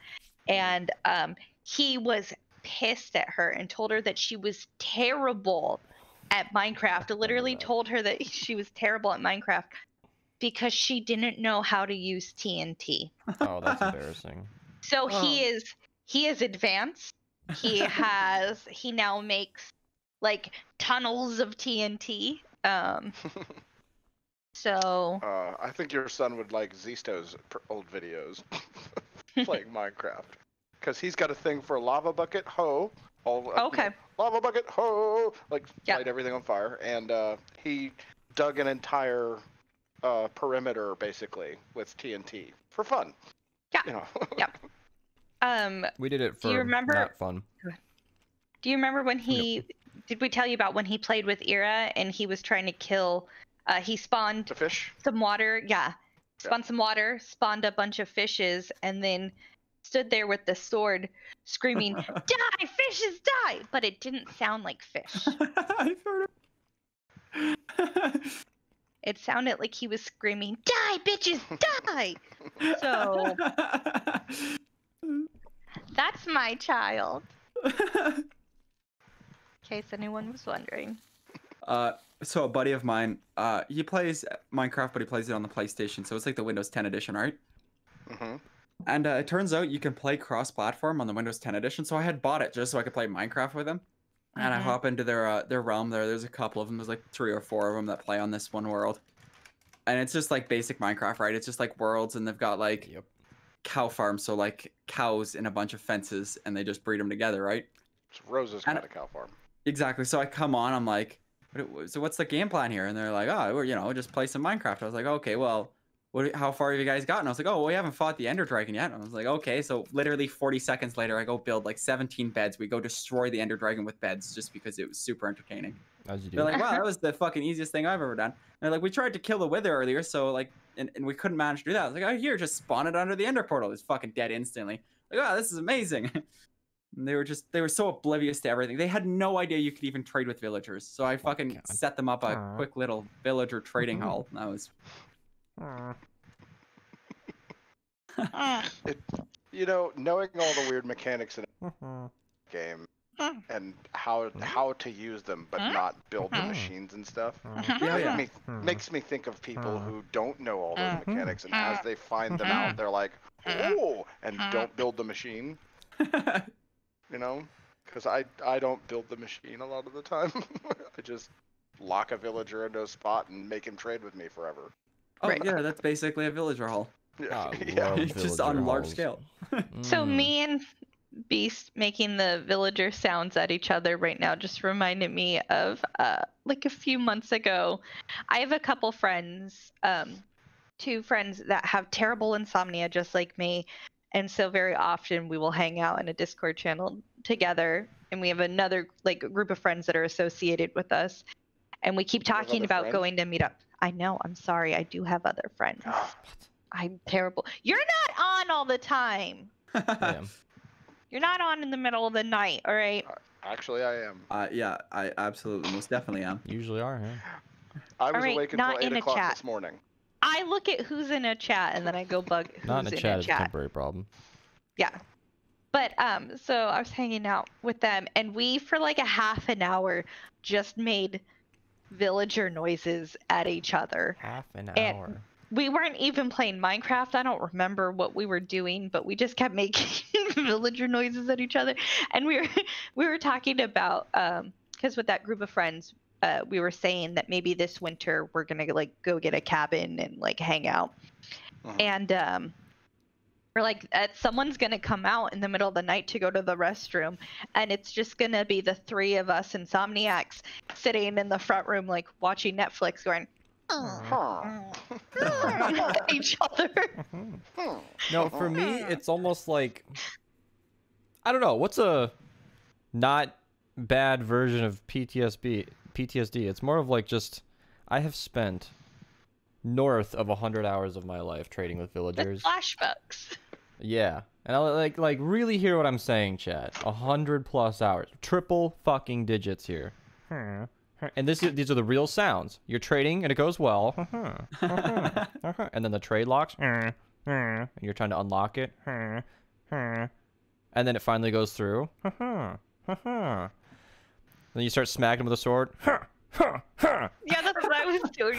and he was pissed at her and told her that she was terrible at Minecraft. Literally told her that she was terrible at Minecraft because she didn't know how to use TNT. Oh, that's embarrassing. So he is advanced. He now makes like tunnels of TNT. So I think your son would like Zisto's old videos playing Minecraft, because he's got a thing for lava bucket hoe. Okay. Lava bucket hoe, like light everything on fire, and he dug an entire perimeter basically with TNT for fun. Yeah. You know. Yep. We did it for not fun. Do you remember when did we tell you about when he played with Ira and he was trying to kill? He spawned the fish. Some water. Yeah. Spawned some water, spawned a bunch of fishes, and then stood there with the sword screaming, "Die, fishes, die!" But it didn't sound like fish. I've heard It sounded like he was screaming, "Die, bitches, die!" So that's my child. In case anyone was wondering. So a buddy of mine, he plays Minecraft, but he plays it on the PlayStation. So it's like the Windows 10 edition, right? Mm-hmm. And it turns out you can play cross-platform on the Windows 10 edition. So I had bought it just so I could play Minecraft with him. And I hop into their realm there. There's a couple of them. There's like 3 or 4 of them that play on this one world. And it's just like basic Minecraft, right? It's just like worlds, and they've got like cow farms. So like cows in a bunch of fences, and they just breed them together, right? So Rose's got a cow farm. Exactly. So I come on, I'm like, so what's the game plan here? And they're like, oh, we're, just play some Minecraft. I was like, okay, well, how far have you guys gotten? I was like, oh, well, we haven't fought the Ender Dragon yet. And I was like, okay. So literally 40 seconds later, I go build like 17 beds. We go destroy the Ender Dragon with beds just because it was super entertaining. As you do. They're like, wow, that was the fucking easiest thing I've ever done. And they're like, we tried to kill the Wither earlier, so like, and we couldn't manage to do that. I was like, oh, here, just spawn it under the Ender Portal. It's fucking dead instantly. Like, wow, this is amazing. And they were so oblivious to everything. They had no idea you could even trade with villagers. So I fucking set them up a quick little villager trading hall. That was. Knowing all the weird mechanics in a game and how to use them, but not build the machines and stuff, makes me think of people who don't know all those mechanics, and as they find them out, they're like, oh, and don't build the machine. Because I don't build the machine a lot of the time. I just lock a villager into a spot and make him trade with me forever. Oh, right. Yeah, that's basically a villager hall. Yeah. It's just on large scale. So me and Beast making the villager sounds at each other right now just reminded me of like a few months ago. I have a couple friends, 2 friends that have terrible insomnia just like me. And so very often we will hang out in a Discord channel together, and we have another like group of friends that are associated with us, and we keep talking about going to meet up. I know, I'm sorry, I do have other friends. I'm terrible. You're not on all the time. I am. You're not on in the middle of the night, all right? Actually, I am. Yeah, I absolutely, most definitely am. Usually are, yeah. I was awake until 8 o'clock this morning. I look at who's in a chat and then I go bug who's Not in a chat is a temporary problem. Yeah. But so I was hanging out with them, and we for like a half an hour just made villager noises at each other. Half an hour. And we weren't even playing Minecraft. I don't remember what we were doing, but we just kept making villager noises at each other. And we were talking about because with that group of friends, we were saying that maybe this winter we're gonna like go get a cabin and like hang out. And we're like, someone's gonna come out in the middle of the night to go to the restroom, and it's just gonna be the 3 of us insomniacs sitting in the front room like watching Netflix, going at each other. No, for me it's almost like, I don't know, what's a not bad version of PTSD? It's more of like just, I have spent north of 100 hours of my life trading with villagers. With flashbacks. Yeah, and I like really hear what I'm saying, chat. 100+ hours, triple fucking digits here. And these are the real sounds. You're trading and it goes well. And then the trade locks. And you're trying to unlock it. And then it finally goes through. Then you start smacking him with a sword. Yeah, that's what I was doing.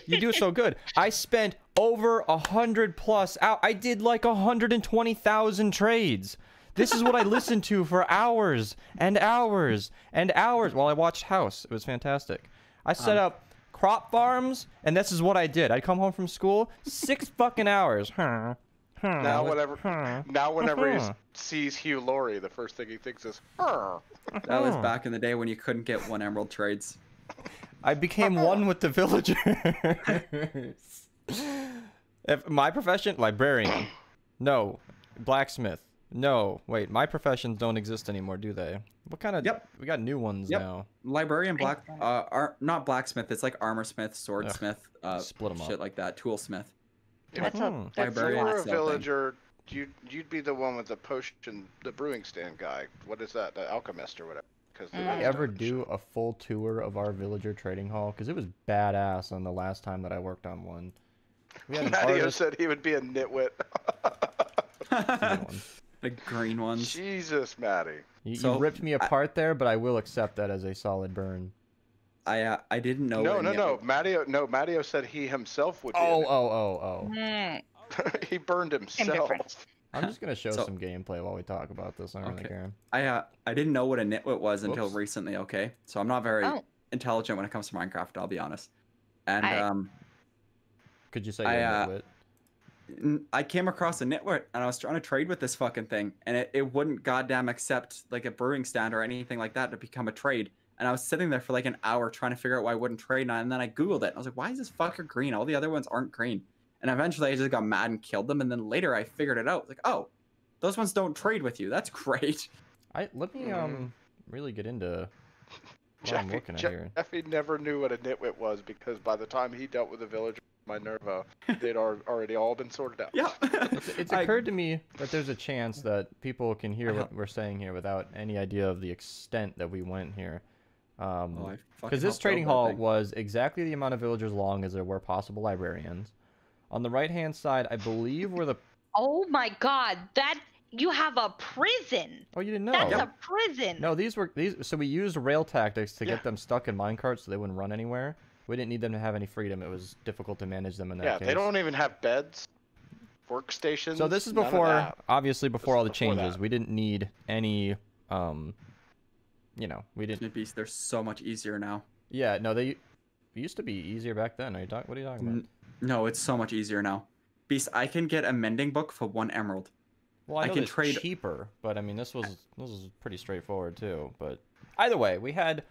You do so good. I spent over 100+ out. I did like 120,000 trades. This is what I listened to for hours and hours and hours while I watched House. It was fantastic. I set up crop farms, and this is what I did. I'd come home from school, 6 fucking hours. Now whenever he sees Hugh Laurie, the first thing he thinks is, That was back in the day when you couldn't get 1 emerald trades. I became one with the villagers. If my profession, librarian. No. Blacksmith. No. Wait, my professions don't exist anymore, do they? What kind of... Yep. We got new ones now. Librarian, not blacksmith, it's like armorsmith, swordsmith, split 'em up. shit like that, toolsmith. That's if Librarian you were a is something. villager, you'd be the one with the potion, the brewing stand guy. What is that? The alchemist or whatever. Did I ever do a full tour of our villager trading hall? Because it was badass on the last time that I worked on one. We had an Mario artist... said he would be a nitwit. The green ones. Jesus, Matty. You ripped me apart there, but I will accept that as a solid burn. I didn't know. No. Mario said he himself would be. Oh. He burned himself. I'm just gonna show some gameplay while we talk about this. I don't really care. I didn't know what a nitwit was until recently. Okay, so I'm not very intelligent when it comes to Minecraft. I'll be honest. And could you say you're a nitwit? I came across a nitwit and I was trying to trade with this fucking thing, and it wouldn't goddamn accept like a brewing stand or anything like that to become a trade. And I was sitting there for like an hour trying to figure out why I wouldn't trade, and then I googled it. And I was like, why is this fucker green? All the other ones aren't green. And eventually I just got mad and killed them, and then later I figured it out. Like, oh, those ones don't trade with you. That's great. Let me really get into what I'm looking at here. Jeffy never knew what a nitwit was because by the time he dealt with the villager Minerva, they'd already all been sorted out. Yeah. It's occurred to me that there's a chance that people can hear what we're saying here without any idea of the extent that we went here. Because this trading hall was exactly the amount of villagers long as there were possible librarians. On the right-hand side, I believe were the... Oh my god, you have a prison. Oh, you didn't know? That's a prison. No, so we used rail tactics to get them stuck in minecarts so they wouldn't run anywhere. We didn't need them to have any freedom. It was difficult to manage them in that case. Yeah, they don't even have beds, workstations. So this is obviously before all the changes. We didn't need any, we didn't... They're so much easier now. Yeah, no, they used to be easier back then. What are you talking about? No, it's so much easier now. Beast, I can get a mending book for 1 emerald. Well, I can trade cheaper, but I mean, this was pretty straightforward too. But either way, we had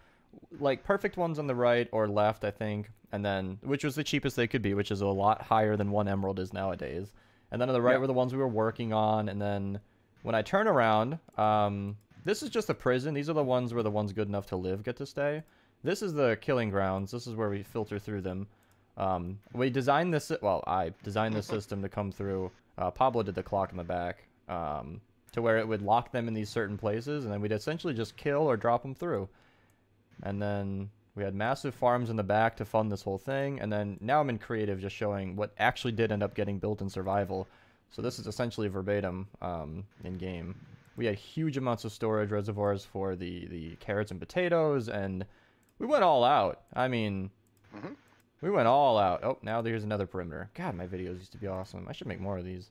like perfect ones on the right or left, I think, and then which was the cheapest they could be, which is a lot higher than 1 emerald is nowadays. And then on the right were the ones we were working on, and then when I turn around, this is just a prison. These are the ones where the ones good enough to live get to stay. This is the killing grounds. This is where we filter through them. We designed this. Well, I designed this system to come through. Pablo did the clock in the back. To where it would lock them in these certain places, and then we'd essentially just kill or drop them through. And then we had massive farms in the back to fund this whole thing, and then now I'm in creative just showing what actually did end up getting built in survival. So this is essentially verbatim in game. We had huge amounts of storage reservoirs for the carrots and potatoes, and we went all out. I mean, we went all out. Oh, now there's another perimeter. God, my videos used to be awesome. I should make more of these.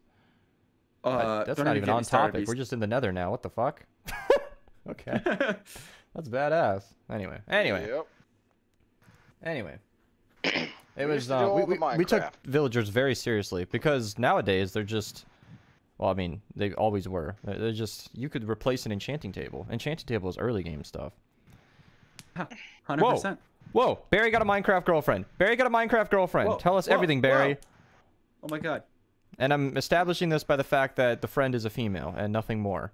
That's not even on topic. We're just in the nether now. What the fuck? Okay. That's badass. Anyway. Yep. Anyway. It was we took villagers very seriously because nowadays they're just, well, I mean, they always were. They're just, you could replace an enchanting table. Enchanting table is early game stuff. 100%. Whoa, Barry got a Minecraft girlfriend. Whoa, tell us everything, Barry. Oh my god. And I'm establishing this by the fact that the friend is a female and nothing more.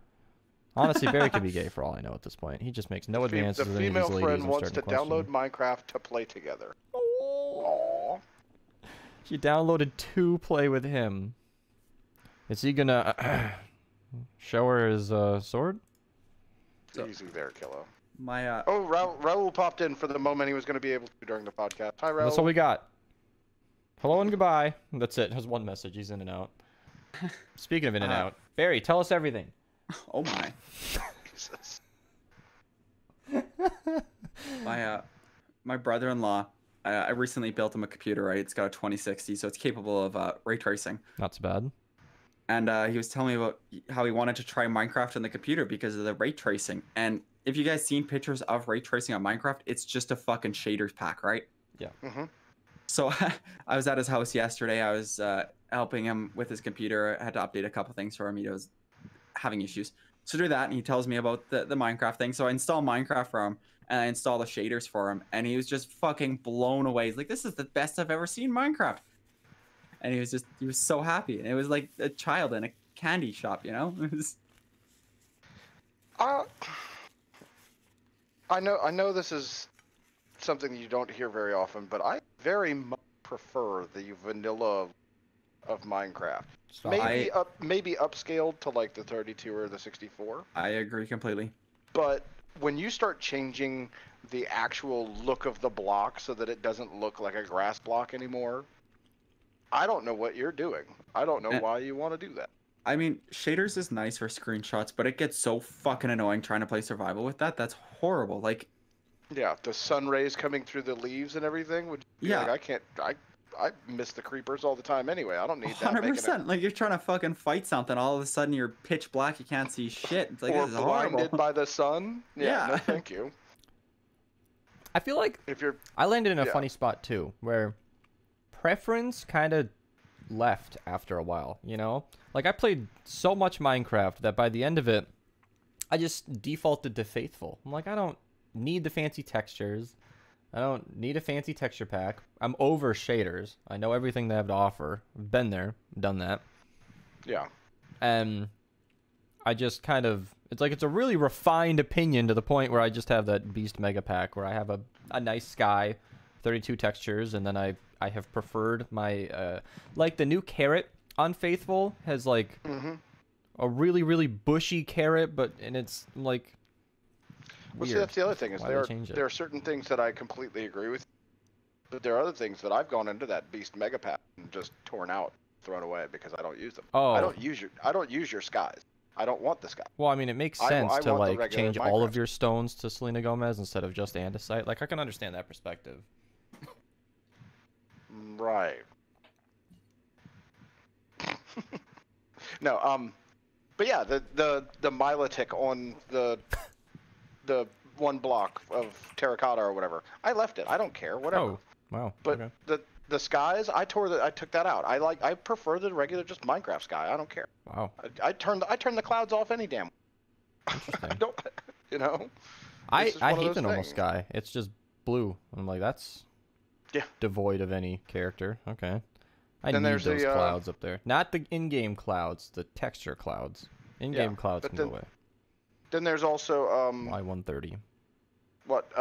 Honestly, Barry could be gay for all I know at this point. He just makes no advances. The female friend wants to download Minecraft to play together. Aww. She downloaded to play with him. Is he gonna show her his sword? Easy there, Killo. My Oh, Raul popped in for the moment he was going to be able to during the podcast. Hi, Raul. That's all we got. Hello and goodbye. That's it. There's one message. He's in and out. Speaking of in and out, Barry, tell us everything. Oh my. Jesus. My brother-in-law, I recently built him a computer, right? It's got a 2060, so it's capable of ray tracing. Not so bad. And he was telling me about how he wanted to try Minecraft on the computer because of the ray tracing. And if you guys seen pictures of ray tracing on Minecraft, it's just a fucking shaders pack, right? Yeah. Mm-hmm. So I was at his house yesterday. I was helping him with his computer. I had to update a couple things for him. He was having issues. So do that, and he tells me about the Minecraft thing. So I install Minecraft for him, and I install the shaders for him, and he was just fucking blown away. He's like, "This is the best I've ever seen Minecraft." And he was so happy. And it was like a child in a candy shop, you know? It was... I know this is something you don't hear very often, but I very much prefer the vanilla of Minecraft. So maybe upscaled to like the 32 or the 64. I agree completely. But when you start changing the actual look of the block so that it doesn't look like a grass block anymore, I don't know what you're doing. I don't know why you want to do that. I mean, shaders is nice for screenshots, but it gets so fucking annoying trying to play survival with that. That's horrible. Like, yeah, the sun rays coming through the leaves and everything would be like, I miss the creepers all the time anyway. I don't need that. 100%. Like, you're trying to fucking fight something, all of a sudden you're pitch black, you can't see shit. It's like, or this is blinded horrible. by the sun. Yeah, Yeah. no thank you. I feel like I landed in a funny spot too, where preference kind of left after a while, you know? Like, I played so much Minecraft that by the end of it, I just defaulted to faithful. I'm like, I don't need the fancy textures. I don't need a fancy texture pack. I'm over shaders. I know everything they have to offer. I've been there, done that. Yeah. And I just kind of... It's like it's a really refined opinion to the point where I just have that Beast Mega Pack where I have a nice sky, 32 textures, and then I have preferred my... like, the new carrot on Faithful has, like, a really, really bushy carrot, and it's, like... Well, see, that's the other thing is there are certain things that I completely agree with, but there are other things that I've gone into that Beast Mega Pack and just torn out, thrown away because I don't use them. Oh. I don't use your skies. I don't want the sky. Well, I mean, it makes sense to like change all of Minecraft. your stones to Selena Gomez instead of just andesite. Like, I can understand that perspective. Right. No, but yeah, the Milotic on the one block of terracotta or whatever, I left it. I don't care, whatever. Oh, wow. But okay. the skies, I took that out. I prefer the regular just Minecraft sky. I don't care. Wow. I turn the clouds off any damn. I don't, you know. I hate the normal sky. It's just blue. I'm like, that's devoid of any character. Okay. I need those clouds up there. Not the in-game clouds, the texture clouds. In-game clouds can go away. Then there's also Y130. What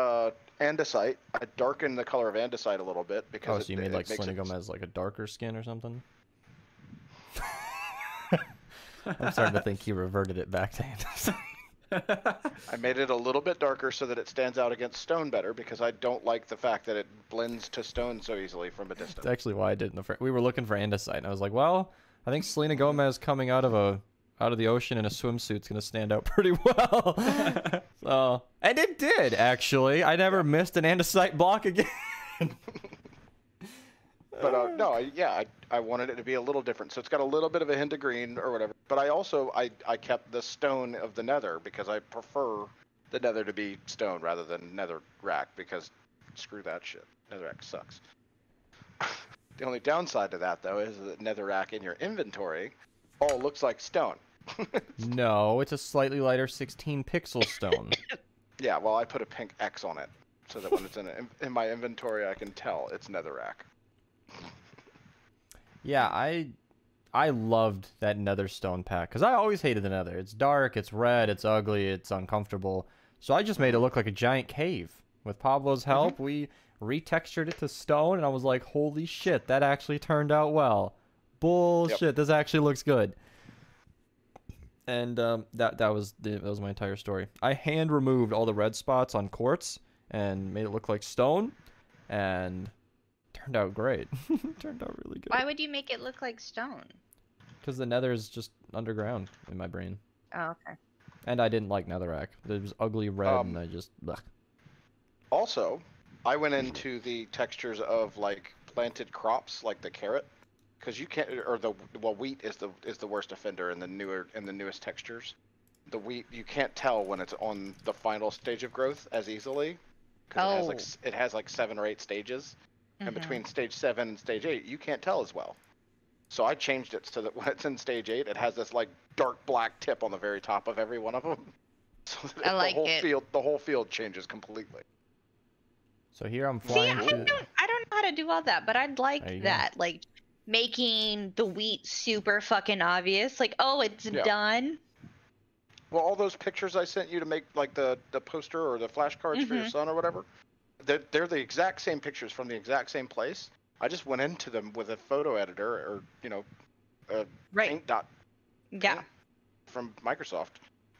andesite. I darken the color of andesite a little bit because. Oh, so you made like Selena Gomez like a darker skin or something? I'm starting to think he reverted it back to andesite. I made it a little bit darker so that it stands out against stone better because I don't like the fact that it blends to stone so easily from a distance. That's actually why I did in the we were looking for andesite, and I was like, well, I think Selena Gomez coming out of the ocean in a swimsuit's gonna stand out pretty well. So, and it did actually. I never missed an andesite block again. But no, I wanted it to be a little different, so it's got a little bit of a hint of green or whatever. But I also I kept the stone of the Nether because I prefer the Nether to be stone rather than Nether rack because screw that shit. Nether rack sucks. The only downside to that though is that Nether rack in your inventory all looks like stone. No, it's a slightly lighter 16 pixel stone. Yeah, well, I put a pink X on it so that when it's in my inventory, I can tell it's netherrack. Yeah, I loved that Nether stone pack because I always hated the Nether. It's dark, it's red, it's ugly, it's uncomfortable. So I just made it look like a giant cave. With Pablo's help, we retextured it to stone, and I was like, holy shit, that actually turned out well. Bullshit, this actually looks good. And that was my entire story. I hand removed all the red spots on quartz and made it look like stone, and turned out great. Turned out really good. Why would you make it look like stone? Because the nether is just underground in my brain. Oh, okay. And I didn't like netherrack. It was ugly red, and I just... Blech. Also, I went into the textures of like planted crops, like the carrot, because you can't, or wheat is the worst offender in the newest textures. The wheat, you can't tell when it's on the final stage of growth as easily, because it has like 7 or 8 stages, and between stage 7 and stage 8, you can't tell as well. So I changed it so that when it's in stage 8, it has this like dark black tip on the very top of every one of them, so that the whole field changes completely. So here I'm flying. See, I don't know how to do all that, but I'd like that. Go. Like making the wheat super fucking obvious. Like, oh, it's done. Well, all those pictures I sent you to make like the poster or the flashcards for your son or whatever, they're the exact same pictures from the exact same place. I just went into them with a photo editor or Paint from Microsoft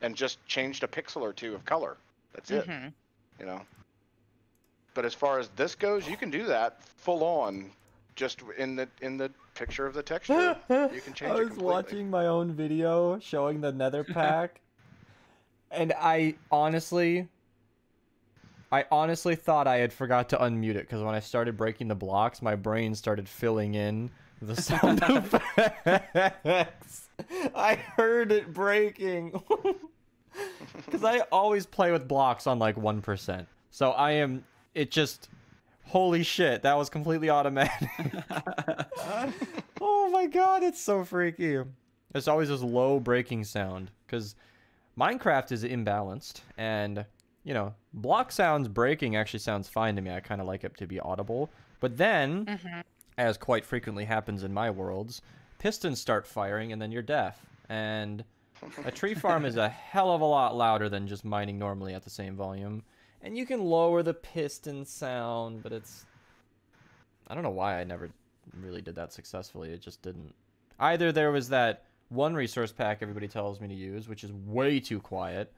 and just changed a pixel or 2 of color. That's it. You know. But as far as this goes, you can do that full on, just in the picture of the texture. You can change it completely. I was watching my own video showing the nether pack, and I honestly thought I had forgot to unmute it, because when I started breaking the blocks, my brain started filling in the sound effects. I heard it breaking. Because I always play with blocks on like 1%. So it just, holy shit, that was completely automatic. Oh my god, it's so freaky. There's always this low breaking sound, because Minecraft is imbalanced, and, you know, block sounds breaking actually sounds fine to me. I kind of like it to be audible. But then, as quite frequently happens in my worlds, pistons start firing, and then you're deaf. And a tree farm is a hell of a lot louder than just mining normally at the same volume. And you can lower the piston sound, but I don't know why I never really did that successfully. It just didn't. Either there was that one resource pack everybody tells me to use, which is way too quiet,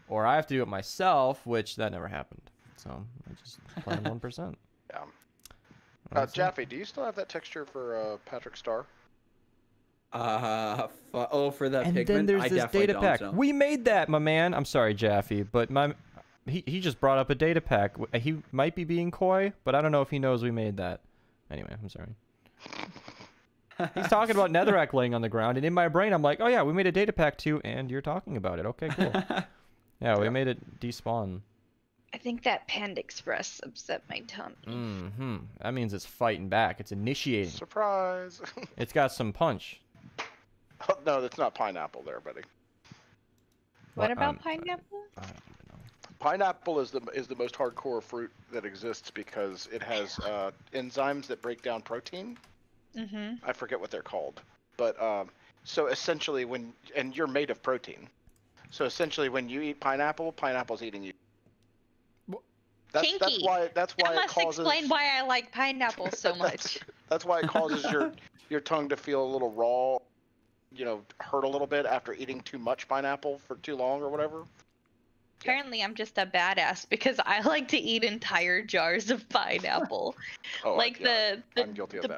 or I have to do it myself, which that never happened. So I just play on 1%. Yeah. Jaffe, do you still have that texture for Patrick Star? For that and pigment? Then there's this data pack. No. We made that, my man. I'm sorry, Jaffe, but he just brought up a data pack. He might be being coy, but I don't know if he knows we made that. Anyway, I'm sorry. He's talking about netherrack laying on the ground, and in my brain, I'm like, oh yeah, we made a data pack too, and you're talking about it. Okay, cool. Yeah, we made it despawn. I think that Panda Express upset my tummy. That means it's fighting back. It's initiating. Surprise. It's got some punch. Oh, no, that's not pineapple there, buddy. What about pineapple? I don't even know. Pineapple is the most hardcore fruit that exists because it has enzymes that break down protein. I forget what they're called, but so essentially and you're made of protein. So essentially, when you eat pineapple, pineapple's eating you. That's why that it causes. Explain why I like pineapple so much. That's why it causes your tongue to feel a little raw, you know, hurt a little bit after eating too much pineapple for too long or whatever. Apparently, I'm just a badass because I like to eat entire jars of pineapple. The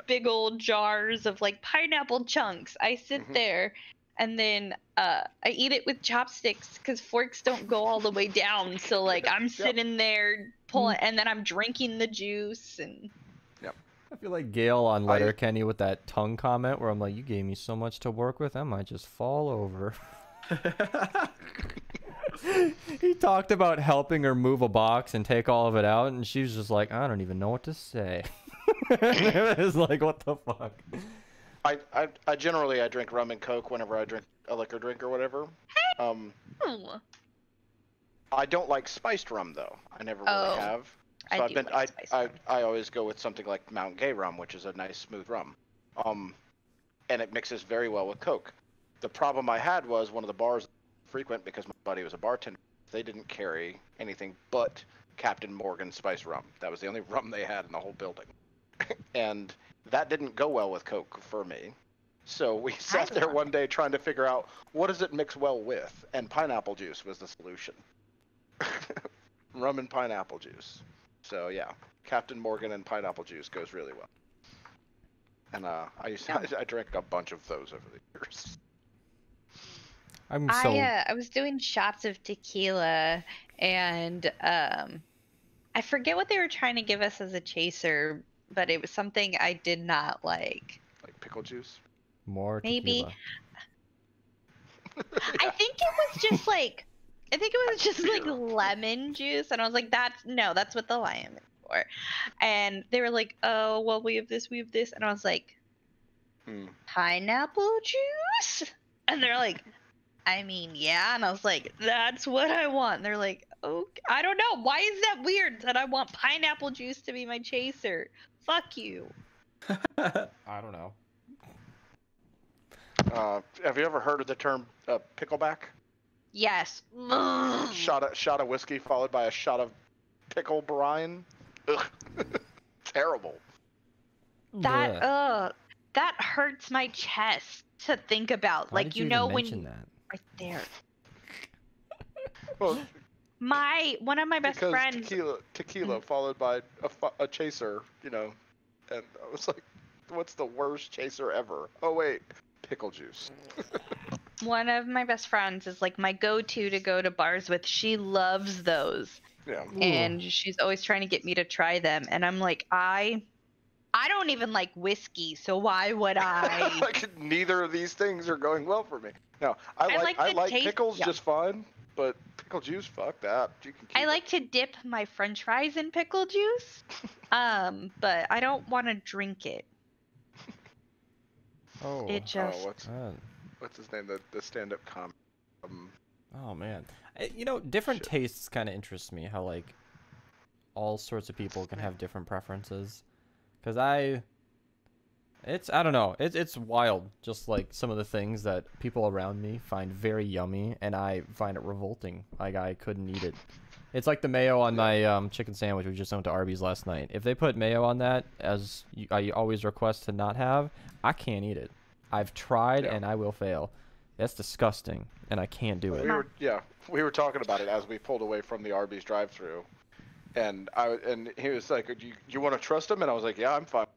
big old jars of like pineapple chunks. I sit there and then I eat it with chopsticks because forks don't go all the way down. So like I'm sitting there pulling, and then I'm drinking the juice and. I feel like Gail on Letterkenny with that tongue comment where I'm like, you gave me so much to work with, I might just fall over. He talked about helping her move a box and take all of it out, and she was just like, I don't even know what to say. It was like, what the fuck? I generally drink rum and Coke whenever I drink a liquor drink or whatever. I don't like spiced rum though. I never really have. So I always go with something like Mount Gay rum, which is a nice smooth rum. And it mixes very well with Coke. The problem I had was one of the bars frequent because my buddy was a bartender. They didn't carry anything but Captain Morgan spiced rum. That was the only rum they had in the whole building. And that didn't go well with Coke for me. So we sat there one day trying to figure out what does it mix well with, and pineapple juice was the solution. Rum and pineapple juice. So yeah, Captain Morgan and pineapple juice goes really well. And I drank a bunch of those over the years. I was doing shots of tequila, and I forget what they were trying to give us as a chaser, but it was something I did not like. Like pickle juice? More tequila. Maybe. I think it was just like, lemon juice, and I was like, that's what the lime is for. And they were like, oh, well, we have this, and I was like, pineapple juice? And they're like, I mean, yeah. And I was like, that's what I want. And they're like, oh, I don't know. Why is that weird that I want pineapple juice to be my chaser? Fuck you. I don't know. Have you ever heard of the term pickleback? Yes. Shot of whiskey followed by a shot of pickle brine. Ugh. Terrible. That hurts my chest to think about. Why like, did you know, even when mention that? right there. Well, one of my best friends. Tequila followed by a chaser, and I was like, what's the worst chaser ever? Oh wait, pickle juice. One of my best friends is like my go-to to go to bars with. She loves those. Yeah. And she's always trying to get me to try them, and I'm like, I don't even like whiskey, so why would I? Like, neither of these things are going well for me. No, I like pickles just fine, but pickle juice, fuck that. You can keep like to dip my French fries in pickle juice, but I don't want to drink it. Oh. It just. What's his name? The stand-up comic. Oh man, different tastes kind of interest me. How like all sorts of people can have different preferences. Cause I don't know. It's wild. Just like some of the things that people around me find very yummy, and I find it revolting. Like I couldn't eat it. It's like the mayo on my chicken sandwich we just went to Arby's last night. If they put mayo on that, as I always request to not have, I can't eat it. I've tried and I will fail. That's disgusting, and I can't do it. We were talking about it as we pulled away from the Arby's drive-thru. And he was like, you want to trust him? And I was like, yeah, I'm fine.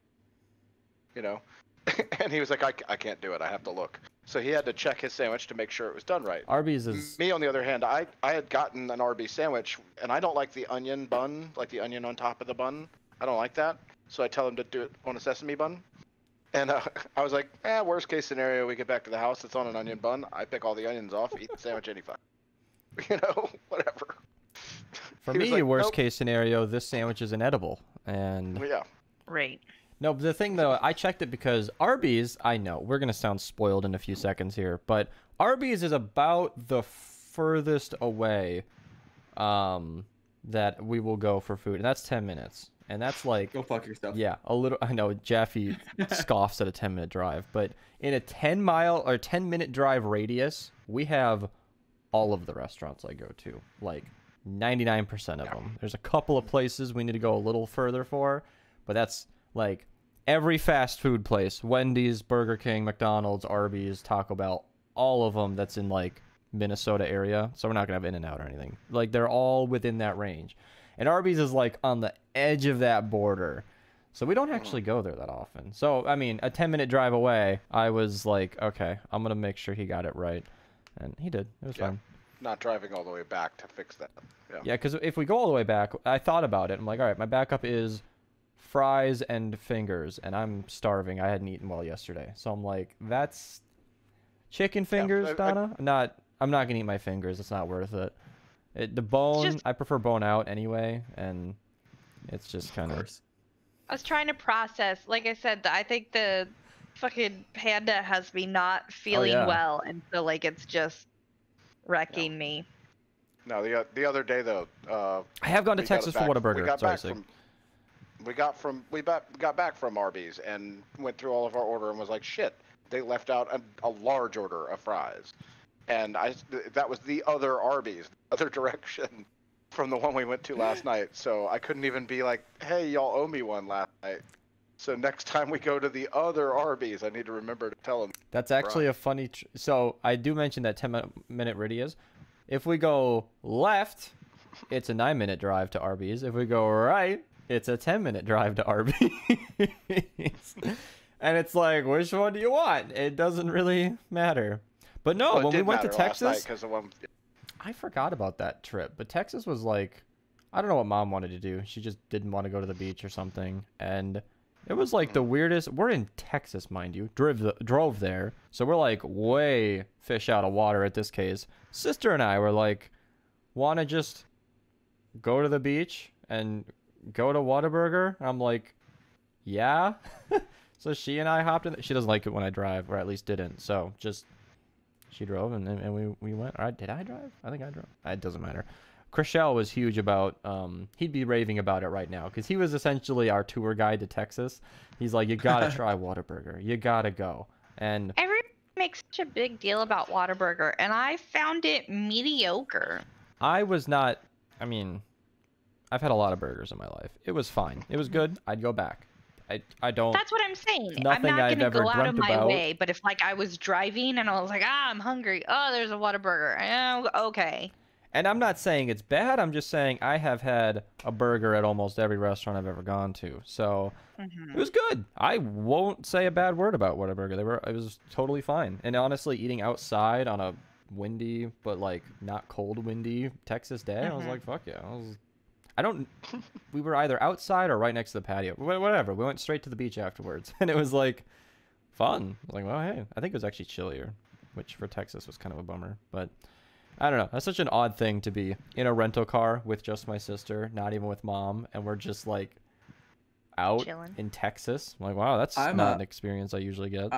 And he was like, I can't do it. I have to look. So he had to check his sandwich to make sure it was done right. Arby's is... Me, on the other hand, I had gotten an Arby's sandwich, and I don't like the onion bun, like the onion on top of the bun. I don't like that. So I tell him to do it on a sesame bun. And I was like, worst case scenario, we get back to the house, it's on an onion bun. I pick all the onions off, eat the sandwich anytime. Whatever. For me, worst case scenario, this sandwich is inedible. And yeah. Right. No, but the thing though, I checked it because Arby's, I know, we're going to sound spoiled in a few seconds here, but Arby's is about the furthest away that we will go for food. And that's 10 minutes. And that's like... Go fuck yourself. Yeah, a little... I know, Jaffe scoffs at a 10-minute drive. But in a 10-mile or 10-minute drive radius, we have all of the restaurants I go to. Like... 99% of them. There's a couple of places we need to go a little further for, but that's like every fast food place, Wendy's, Burger King, McDonald's, Arby's, Taco Bell, all of them that's in like Minnesota area. So we're not gonna have In-N-Out or anything. Like they're all within that range, and Arby's is like on the edge of that border, so we don't actually go there that often. So I mean, a 10-minute drive away, I was like, okay, I'm gonna make sure he got it right, and he did. It was fine. Not driving all the way back to fix that. Yeah, because if we go all the way back, I thought about it. I'm like, all right, my backup is fries and fingers, and I'm starving. I hadn't eaten well yesterday, so I'm like, that's chicken fingers, Donna. I'm not gonna eat my fingers. It's not worth it. The bone, I prefer bone out anyway, and it's just kind of. I was trying to process. Like I said, I think the fucking panda has me not feeling well, and so like it's just wrecking me. No, the other day though. I have gone to Texas for Whataburger. We got back from Arby's and went through all of our order and was like, shit, they left out a large order of fries, and that was the other Arby's, the other direction from the one we went to last night. So I couldn't even be like, hey, y'all owe me one last night. So next time we go to the other Arby's, I need to remember to tell them. That's actually a funny. So I do mention that 10-minute radius. If we go left, it's a 9-minute drive to Arby's. If we go right, it's a 10-minute drive to Arby's. And it's like, which one do you want? It doesn't really matter. But no, when we went to Texas, I forgot about that trip. But Texas was like, I don't know what Mom wanted to do. She just didn't want to go to the beach or something. And it was like the weirdest. We're in Texas, mind you. Drove there. So we're like way fish out of water at this case. Sister and I were like, want to just go to the beach and go to Whataburger? I'm like, yeah. So she and I hopped in. She doesn't like it when I drive, or at least didn't. So just she drove, and we went. All right, did I drive? I think I drove. It doesn't matter. Chriselle was huge about. He'd be raving about it right now because he was essentially our tour guide to Texas. He's like, you gotta try Whataburger. You gotta go. And everyone makes such a big deal about Whataburger, and I found it mediocre. I was not. I mean, I've had a lot of burgers in my life. It was fine. It was good. I'd go back. I don't. That's what I'm saying. Nothing I'm not I've gonna ever go out of dreamt my about. way, but if like I was driving and I was like, I'm hungry. Oh, there's a Whataburger. Oh, okay. And I'm not saying it's bad. I'm just saying I have had a burger at almost every restaurant I've ever gone to. So it was good. I won't say a bad word about Whataburger. It was totally fine. And honestly, eating outside on a windy but like not cold windy Texas day, I was like, fuck yeah. We were either outside or right next to the patio. Whatever. We went straight to the beach afterwards. And it was like fun. I was like, well, hey, I think it was actually chillier, which for Texas was kind of a bummer. But I don't know. That's such an odd thing to be in a rental car with just my sister, not even with Mom. And we're just like out in Texas. I'm like, wow, that's not an experience I usually get.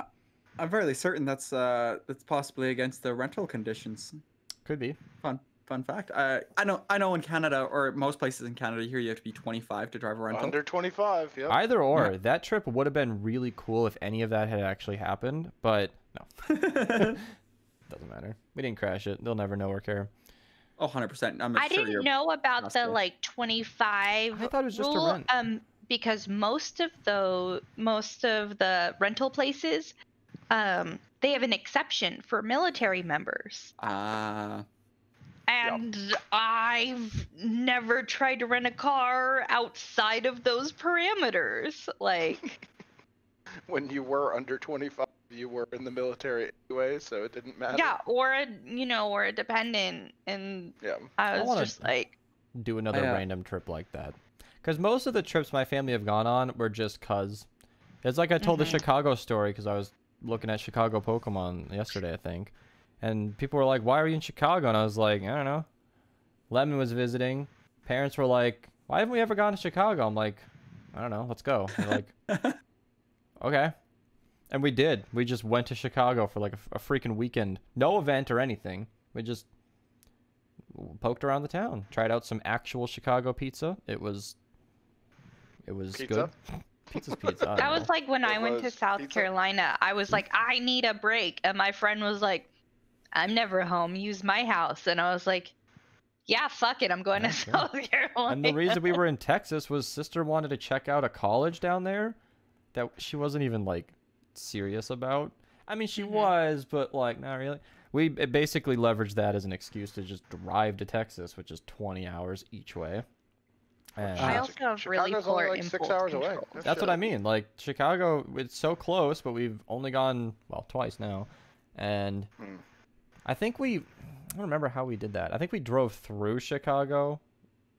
I'm fairly certain that's possibly against the rental conditions. Could be. Fun fact. I know in Canada, or most places in Canada here, you have to be 25 to drive a rental. Under 25, yeah. Either or. Yeah. That trip would have been really cool if any of that had actually happened, but no. Doesn't matter. We didn't crash it. They'll never know or care. Oh, 100%. I didn't know about the like 25 I thought it was just rule, a rent. because most of the rental places, they have an exception for military members. And I've never tried to rent a car outside of those parameters. Like, when you were under 25, you were in the military anyway, so it didn't matter. Yeah, or a dependent, and I was just like, do another random trip like that. Because most of the trips my family have gone on were just cuz. It's like I told the Chicago story because I was looking at Chicago Pokémon yesterday, I think. And people were like, why are you in Chicago? And I was like, I don't know. Lemon was visiting. Parents were like, why haven't we ever gone to Chicago? I'm like, I don't know. Let's go. They're like, okay. And we did. We just went to Chicago for like a freaking weekend. No event or anything. We just poked around the town. Tried out some actual Chicago pizza. It was pizza? Good. Pizza's pizza. That was like when I went to South Carolina. I was like, I need a break. And my friend was like, I'm never home. Use my house. And I was like, yeah, fuck it. I'm going to South Carolina. And the reason we were in Texas was sister wanted to check out a college down there that she wasn't even like serious about. I mean, she was, but like not really. We basically leveraged that as an excuse to just drive to Texas, which is 20 hours each way. And I also have really poor like 6 hours away. That's what I mean. Like Chicago, it's so close, but we've only gone twice now, and I think I don't remember how we did that. I think we drove through Chicago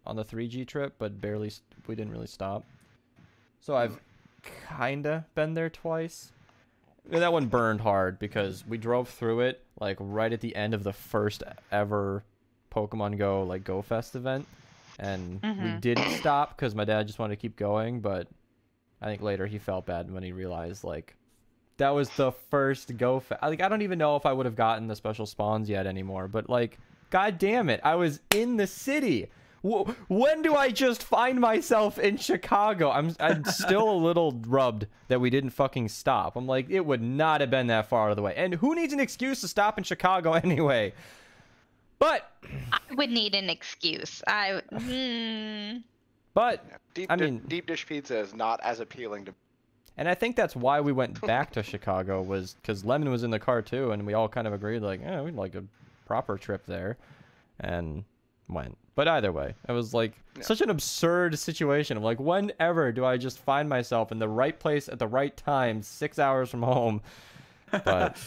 on the 3G trip, but we didn't really stop. So I've kinda been there twice. And that one burned hard because we drove through it like right at the end of the first ever Pokemon Go like Go Fest event. And we didn't stop because my dad just wanted to keep going, but I think later he felt bad when he realized like that was the first Go Fest. Like I don't even know if I would have gotten the special spawns yet anymore, but like god damn it, I was in the city. When do I just find myself in Chicago? I'm still a little rubbed that we didn't fucking stop. I'm like, it would not have been that far out of the way. And who needs an excuse to stop in Chicago anyway? But I would need an excuse. But deep dish pizza is not as appealing to me And I think that's why we went back to Chicago, was because Lemon was in the car too, and we all kind of agreed, like, yeah, we'd like a proper trip there, and went. But either way, it was like such an absurd situation of like, whenever do I just find myself in the right place at the right time, 6 hours from home? But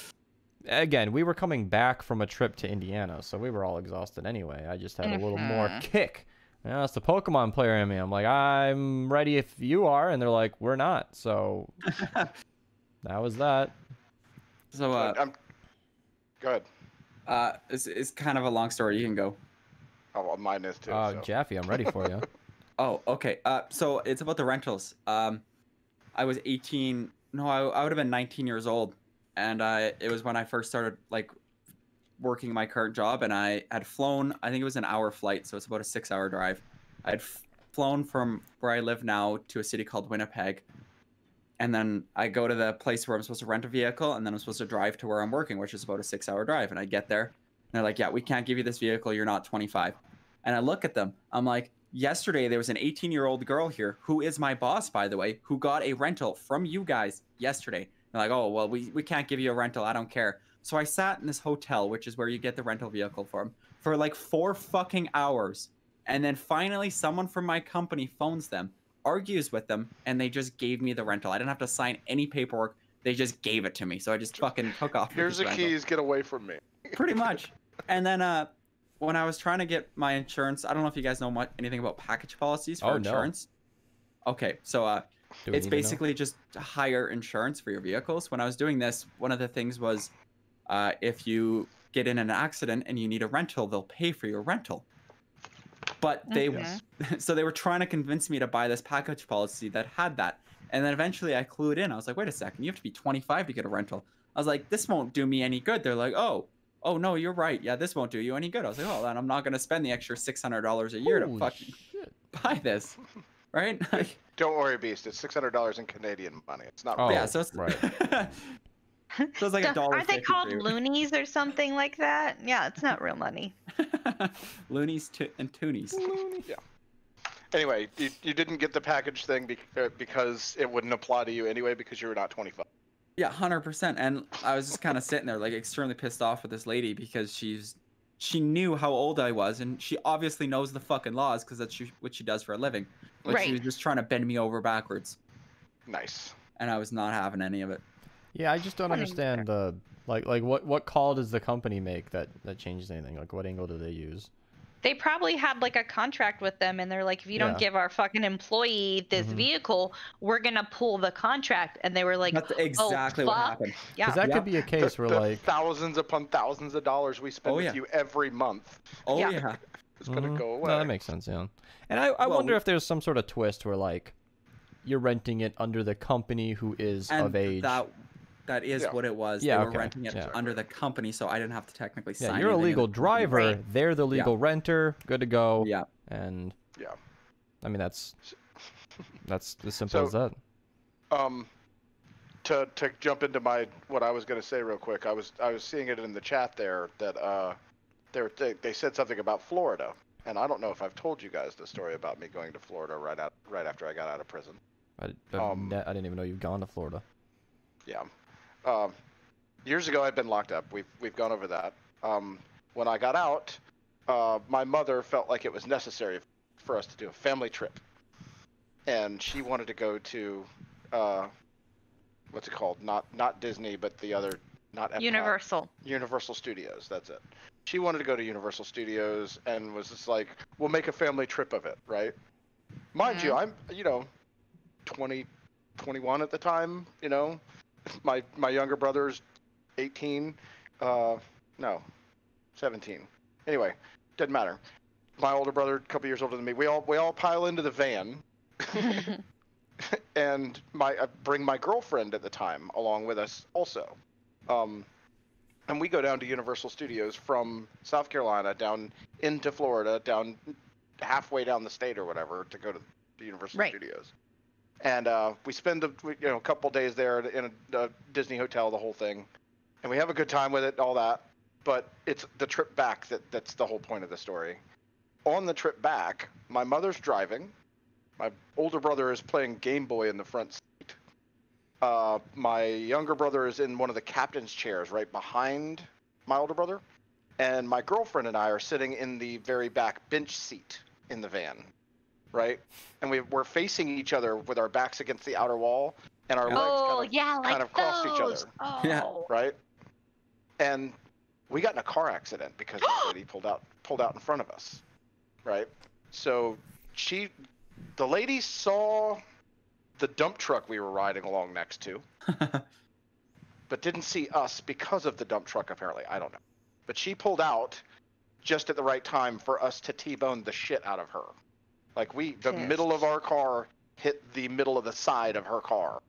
again, we were coming back from a trip to Indiana, so we were all exhausted anyway. I just had a little more kick. Yeah, it's the Pokemon player in me. I'm like, I'm ready if you are, and they're like, we're not. So that was that. So go ahead. It's kind of a long story. You can go. Oh, well, mine is too. Jaffe, I'm ready for you. Oh, okay. So it's about the rentals. I was 18. No, I would have been 19 years old, and it was when I first started like working my current job, and I had flown. I think it was an hour flight, so it's about a 6-hour drive. I had flown from where I live now to a city called Winnipeg, and then I go to the place where I'm supposed to rent a vehicle, and then I'm supposed to drive to where I'm working, which is about a 6-hour drive. And I get there, and they're like, "Yeah, we can't give you this vehicle. You're not 25." And I look at them. I'm like, "Yesterday there was an 18-year-old girl here who is my boss, by the way, who got a rental from you guys yesterday." They're like, "Oh, well, we can't give you a rental. I don't care." So I sat in this hotel, which is where you get the rental vehicle for like 4 fucking hours. And then finally someone from my company phones them, argues with them, and they just gave me the rental. I didn't have to sign any paperwork. They just gave it to me. So I just fucking took off. Here's the keys, get away from me. Pretty much. And then when I was trying to get my insurance, I don't know if you guys know anything about package policies for insurance. No. Okay, so it's basically just higher insurance for your vehicles. When I was doing this, one of the things was if you get in an accident and you need a rental, they'll pay for your rental. But so they were trying to convince me to buy this package policy that had that. And then eventually I clued in. I was like, wait a second, you have to be 25 to get a rental. I was like, this won't do me any good. They're like, oh no, you're right. Yeah, this won't do you any good. I was like, oh, then I'm not going to spend the extra $600 a year to fucking buy this. Right? Don't worry, Beast. It's $600 in Canadian money. It's not yeah, so it's right. So it's like $1.50. Aren't they called loonies or something like that? Yeah, it's not real money. Loonies and toonies. Yeah. Anyway, you didn't get the package thing because it wouldn't apply to you anyway because you were not 25. Yeah, 100%. And I was just kind of sitting there like extremely pissed off with this lady because she knew how old I was, and she obviously knows the fucking laws because that's what she does for a living. But she was just trying to bend me over backwards. Nice. And I was not having any of it. Yeah, I just don't understand the like what call does the company make that changes anything? Like what angle do they use? They probably had like a contract with them, and they're like, if you don't give our fucking employee this vehicle, we're gonna pull the contract. And they were like, that's exactly what happened. Yeah, because that could be a case where like thousands upon thousands of dollars we spend with you every month. Oh yeah, it's gonna go away. No, that makes sense. Yeah, and I wonder if there's some sort of twist where like you're renting it under the company who is of age. That is what it was. Yeah, they were renting it under the company, so I didn't have to technically sign. Yeah, you're a legal driver. They're the legal renter. Good to go. Yeah. And I mean that's as simple as that. To jump into what I was going to say real quick, I was seeing it in the chat there that they said something about Florida, and I don't know if I've told you guys the story about me going to Florida right after I got out of prison. I didn't even know you've gone to Florida. Yeah. Years ago, I'd been locked up. We've gone over that. When I got out, my mother felt like it was necessary for us to do a family trip, and she wanted to go to what's it called? Not Disney, but the other, not Epcot. Universal Studios. That's it. She wanted to go to Universal Studios and was just like, "We'll make a family trip of it, right?" Mind you, I'm 20, 21 at the time. My younger brother's 18, no, 17. Anyway, doesn't matter. My older brother, a couple years older than me, we all pile into the van, and I bring my girlfriend at the time along with us also, and we go down to Universal Studios from South Carolina down into Florida, down halfway down the state or whatever to go to the Universal Studios. And we spend a couple days there in a Disney hotel, the whole thing, and we have a good time with it, all that. But it's the trip back that's the whole point of the story. On the trip back, my mother's driving, my older brother is playing Game Boy in the front seat, My younger brother is in one of the captain's chairs right behind my older brother, and my girlfriend and I are sitting in the very back bench seat in the van, right? And we're facing each other with our backs against the outer wall, and our legs kind of crossed each other, right? And we got in a car accident because the lady pulled out in front of us, right? So the lady saw the dump truck we were riding along next to, but didn't see us because of the dump truck, apparently. I don't know. But she pulled out just at the right time for us to T-bone the shit out of her. Like, the middle of our car hit the middle of the side of her car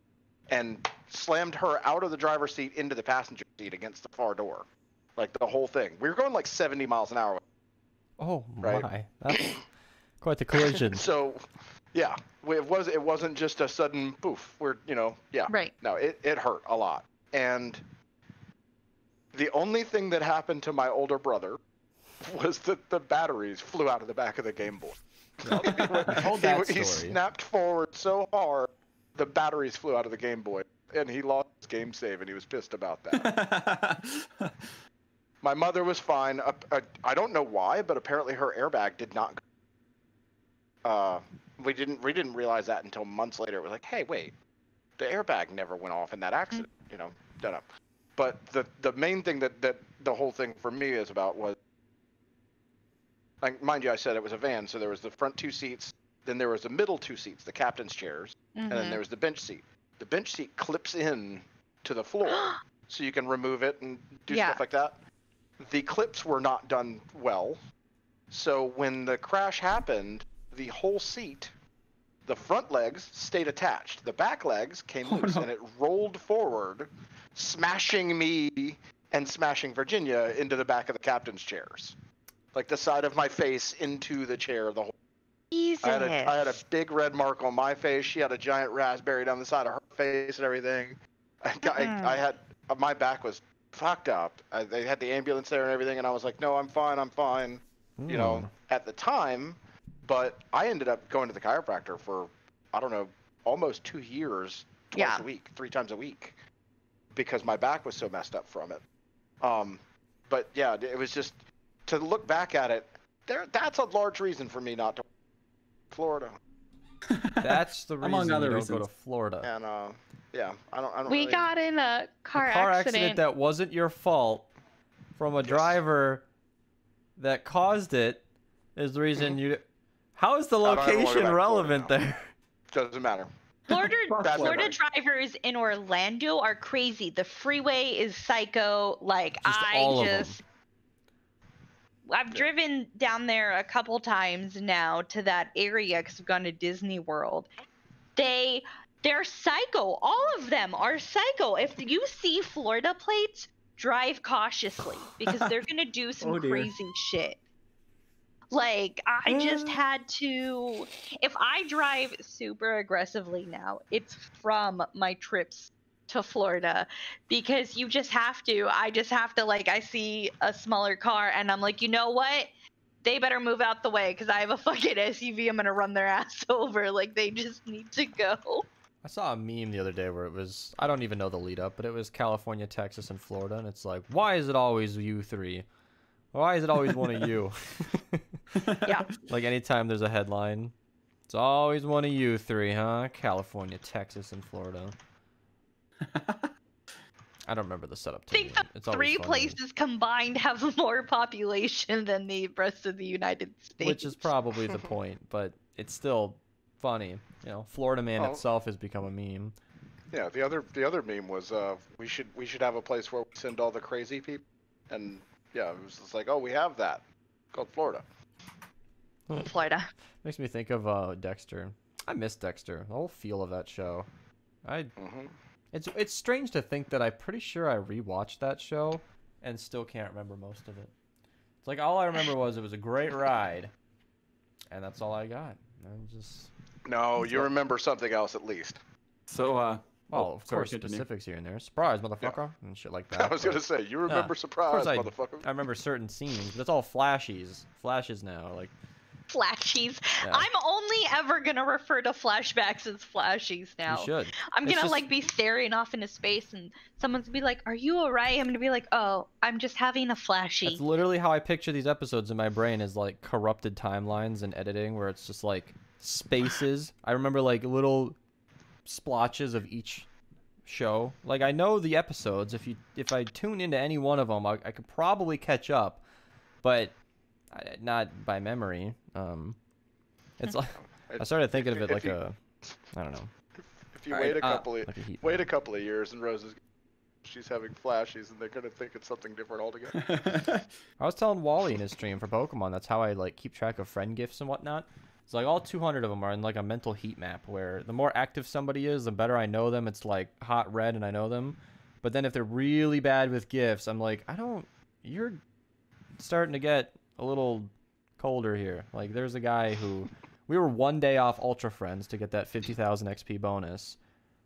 and slammed her out of the driver's seat into the passenger seat against the far door. Like, the whole thing. We were going like 70 miles an hour. Oh, right? my. That's quite the collision. So, yeah. It wasn't just a sudden poof. Right. No, it hurt a lot. And the only thing that happened to my older brother was that the batteries flew out of the back of the Game Boy. He snapped forward so hard, the batteries flew out of the Game Boy, and he lost his game save, and he was pissed about that. My mother was fine. I don't know why, but apparently her airbag did not. We didn't realize that until months later. It was like, hey, wait, the airbag never went off in that accident. Don't know. But the main thing that the whole thing for me is about was, like, mind you, I said it was a van, so there was the front two seats, then there was the middle two seats, the captain's chairs, and then there was the bench seat. The bench seat clips in to the floor, so you can remove it and do stuff like that. The clips were not done well, so when the crash happened, the whole seat, the front legs stayed attached. The back legs came loose, and it rolled forward, smashing me and smashing Virginia into the back of the captain's chairs. Like the side of my face into the chair. The whole. Jesus. I had a big red mark on my face. She had a giant raspberry down the side of her face and everything. I had my back was fucked up. They had the ambulance there and everything, and I was like, no, I'm fine. At the time. But I ended up going to the chiropractor for, I don't know, almost 2 years, twice a week, 3 times a week, because my back was so messed up from it. But yeah, it was just, to look back at it, that's a large reason for me not to Florida. That's the reason you don't go to Florida. And I don't. We got in a car accident that wasn't your fault, from a driver that caused it, is the reason you. How is the location relevant there? Doesn't matter. Florida drivers in Orlando are crazy. The freeway is psycho. Like, I've driven down there a couple times now to that area because I've gone to Disney World. They're psycho. All of them are psycho. If you see Florida plates, drive cautiously because they're gonna do some crazy shit. Like, I just had to. If I drive super aggressively now, it's from my trips to Florida, because you just have to. I just have to, like, I see a smaller car and I'm like, you know what? They better move out the way because I have a fucking SUV. I'm gonna run their ass over. Like, they just need to go. I saw a meme the other day where it was, I don't even know the lead up, but it was California, Texas, and Florida, and it's like, why is it always you three? Why is it always one of you? Yeah. Like, anytime there's a headline, it's always one of you three, huh? California, Texas, and Florida. I don't remember the setup. I think the 3 places combined have more population than the rest of the United States. Which is probably the point, but it's still funny. You know, Florida Man itself has become a meme. Yeah, the other meme was we should have a place where we send all the crazy people, and yeah, it was just like, oh, we have that called Florida. Florida. Makes me think of Dexter. I miss Dexter. The whole feel of that show. It's strange to think that I'm pretty sure I rewatched that show and still can't remember most of it. It's like all I remember was it was a great ride, and that's all I got. No, you remember something else at least. So, well, of course, specifics here and there. Surprise, motherfucker, and shit like that. I was gonna say, you remember surprise, motherfucker. I remember certain scenes, but it's all flashes now. Like, Flashies. Yeah. I'm only ever gonna refer to flashbacks as flashies now. You should. I'm It's gonna just- like be staring off into space and someone's gonna be like, "Are you alright?" I'm gonna be like, "Oh, I'm just having a flashy." That's literally how I picture these episodes in my brain, is like corrupted timelines and editing where it's just like spaces. I remember like little splotches of each show. Like I know the episodes. If I tune into any one of them, I could probably catch up, but not by memory. It's like I started thinking of it like I don't know. If you wait a couple like a couple of years and Rose is she's having flashes and they're gonna think it's something different altogether. I was telling Wally in his stream for Pokemon, that's how I like keep track of friend gifts and whatnot. It's like all 200 of them are in like a mental heat map where the more active somebody is, the better I know them. It's like hot red and I know them. But then if they're really bad with gifts, I'm like, you're starting to get a little colder here. Like there's a guy who we were one day off Ultra Friends to get that 50,000 XP bonus.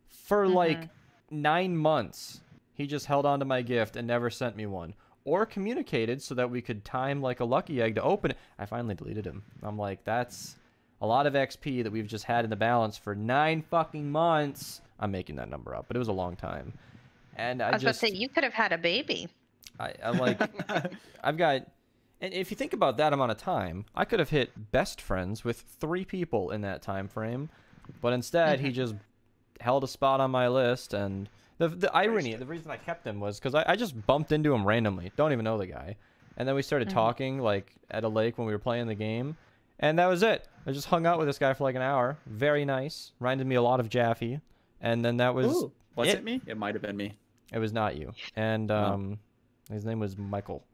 For like 9 months, he just held on to my gift and never sent me one. Or communicated so that we could time like a lucky egg to open it. I finally deleted him. I'm like, that's a lot of XP that we've just had in the balance for 9 fucking months. I'm making that number up, but it was a long time. And I was about to say, you could have had a baby. I'm like, I've got... And if you think about that amount of time, I could have hit best friends with 3 people in that time frame. But instead, he just held a spot on my list. And the irony, the reason I kept him was because I just bumped into him randomly. Don't even know the guy. And then we started talking, like, at a lake when we were playing the game. And that was it. I just hung out with this guy for like an hour. Very nice. Reminded me a lot of Jaffe. And then that was... Ooh, was it me? It might have been me. It was not you. And his name was Michael.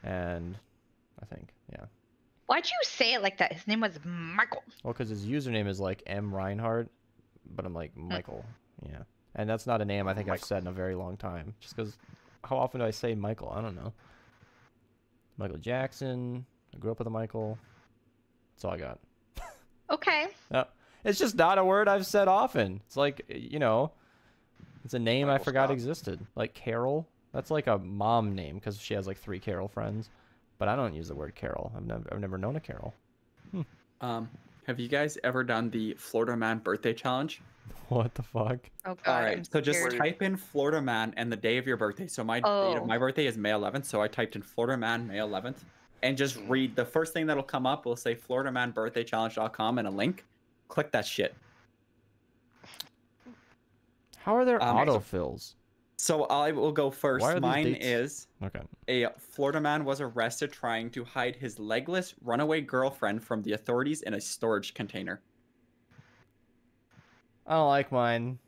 And I think, yeah. Why'd you say it like that? His name was Michael. Well, because his username is like M. Reinhardt, but I'm like Michael. Yeah. And that's not a name I think I've said in a very long time. Just because, how often do I say Michael? I don't know. Michael Jackson. I grew up with a Michael. That's all I got. Okay. It's just not a word I've said often. It's like, you know, it's a name I forgot existed. Like Carol. That's like a mom name because she has like 3 Carol friends. But I don't use the word Carol. I've never known a Carol. Have you guys ever done the Florida Man birthday challenge? What the fuck? Oh, God. All right, so just type in Florida Man and the day of your birthday. So my date of my birthday is May 11th, so I typed in Florida Man May 11th, and just read the first thing that'll come up. Will say FloridaManBirthdayChallenge.com and a link. Click that shit. How are there autofills? So I will go first. Mine is a Florida man was arrested trying to hide his legless runaway girlfriend from the authorities in a storage container. I don't like mine.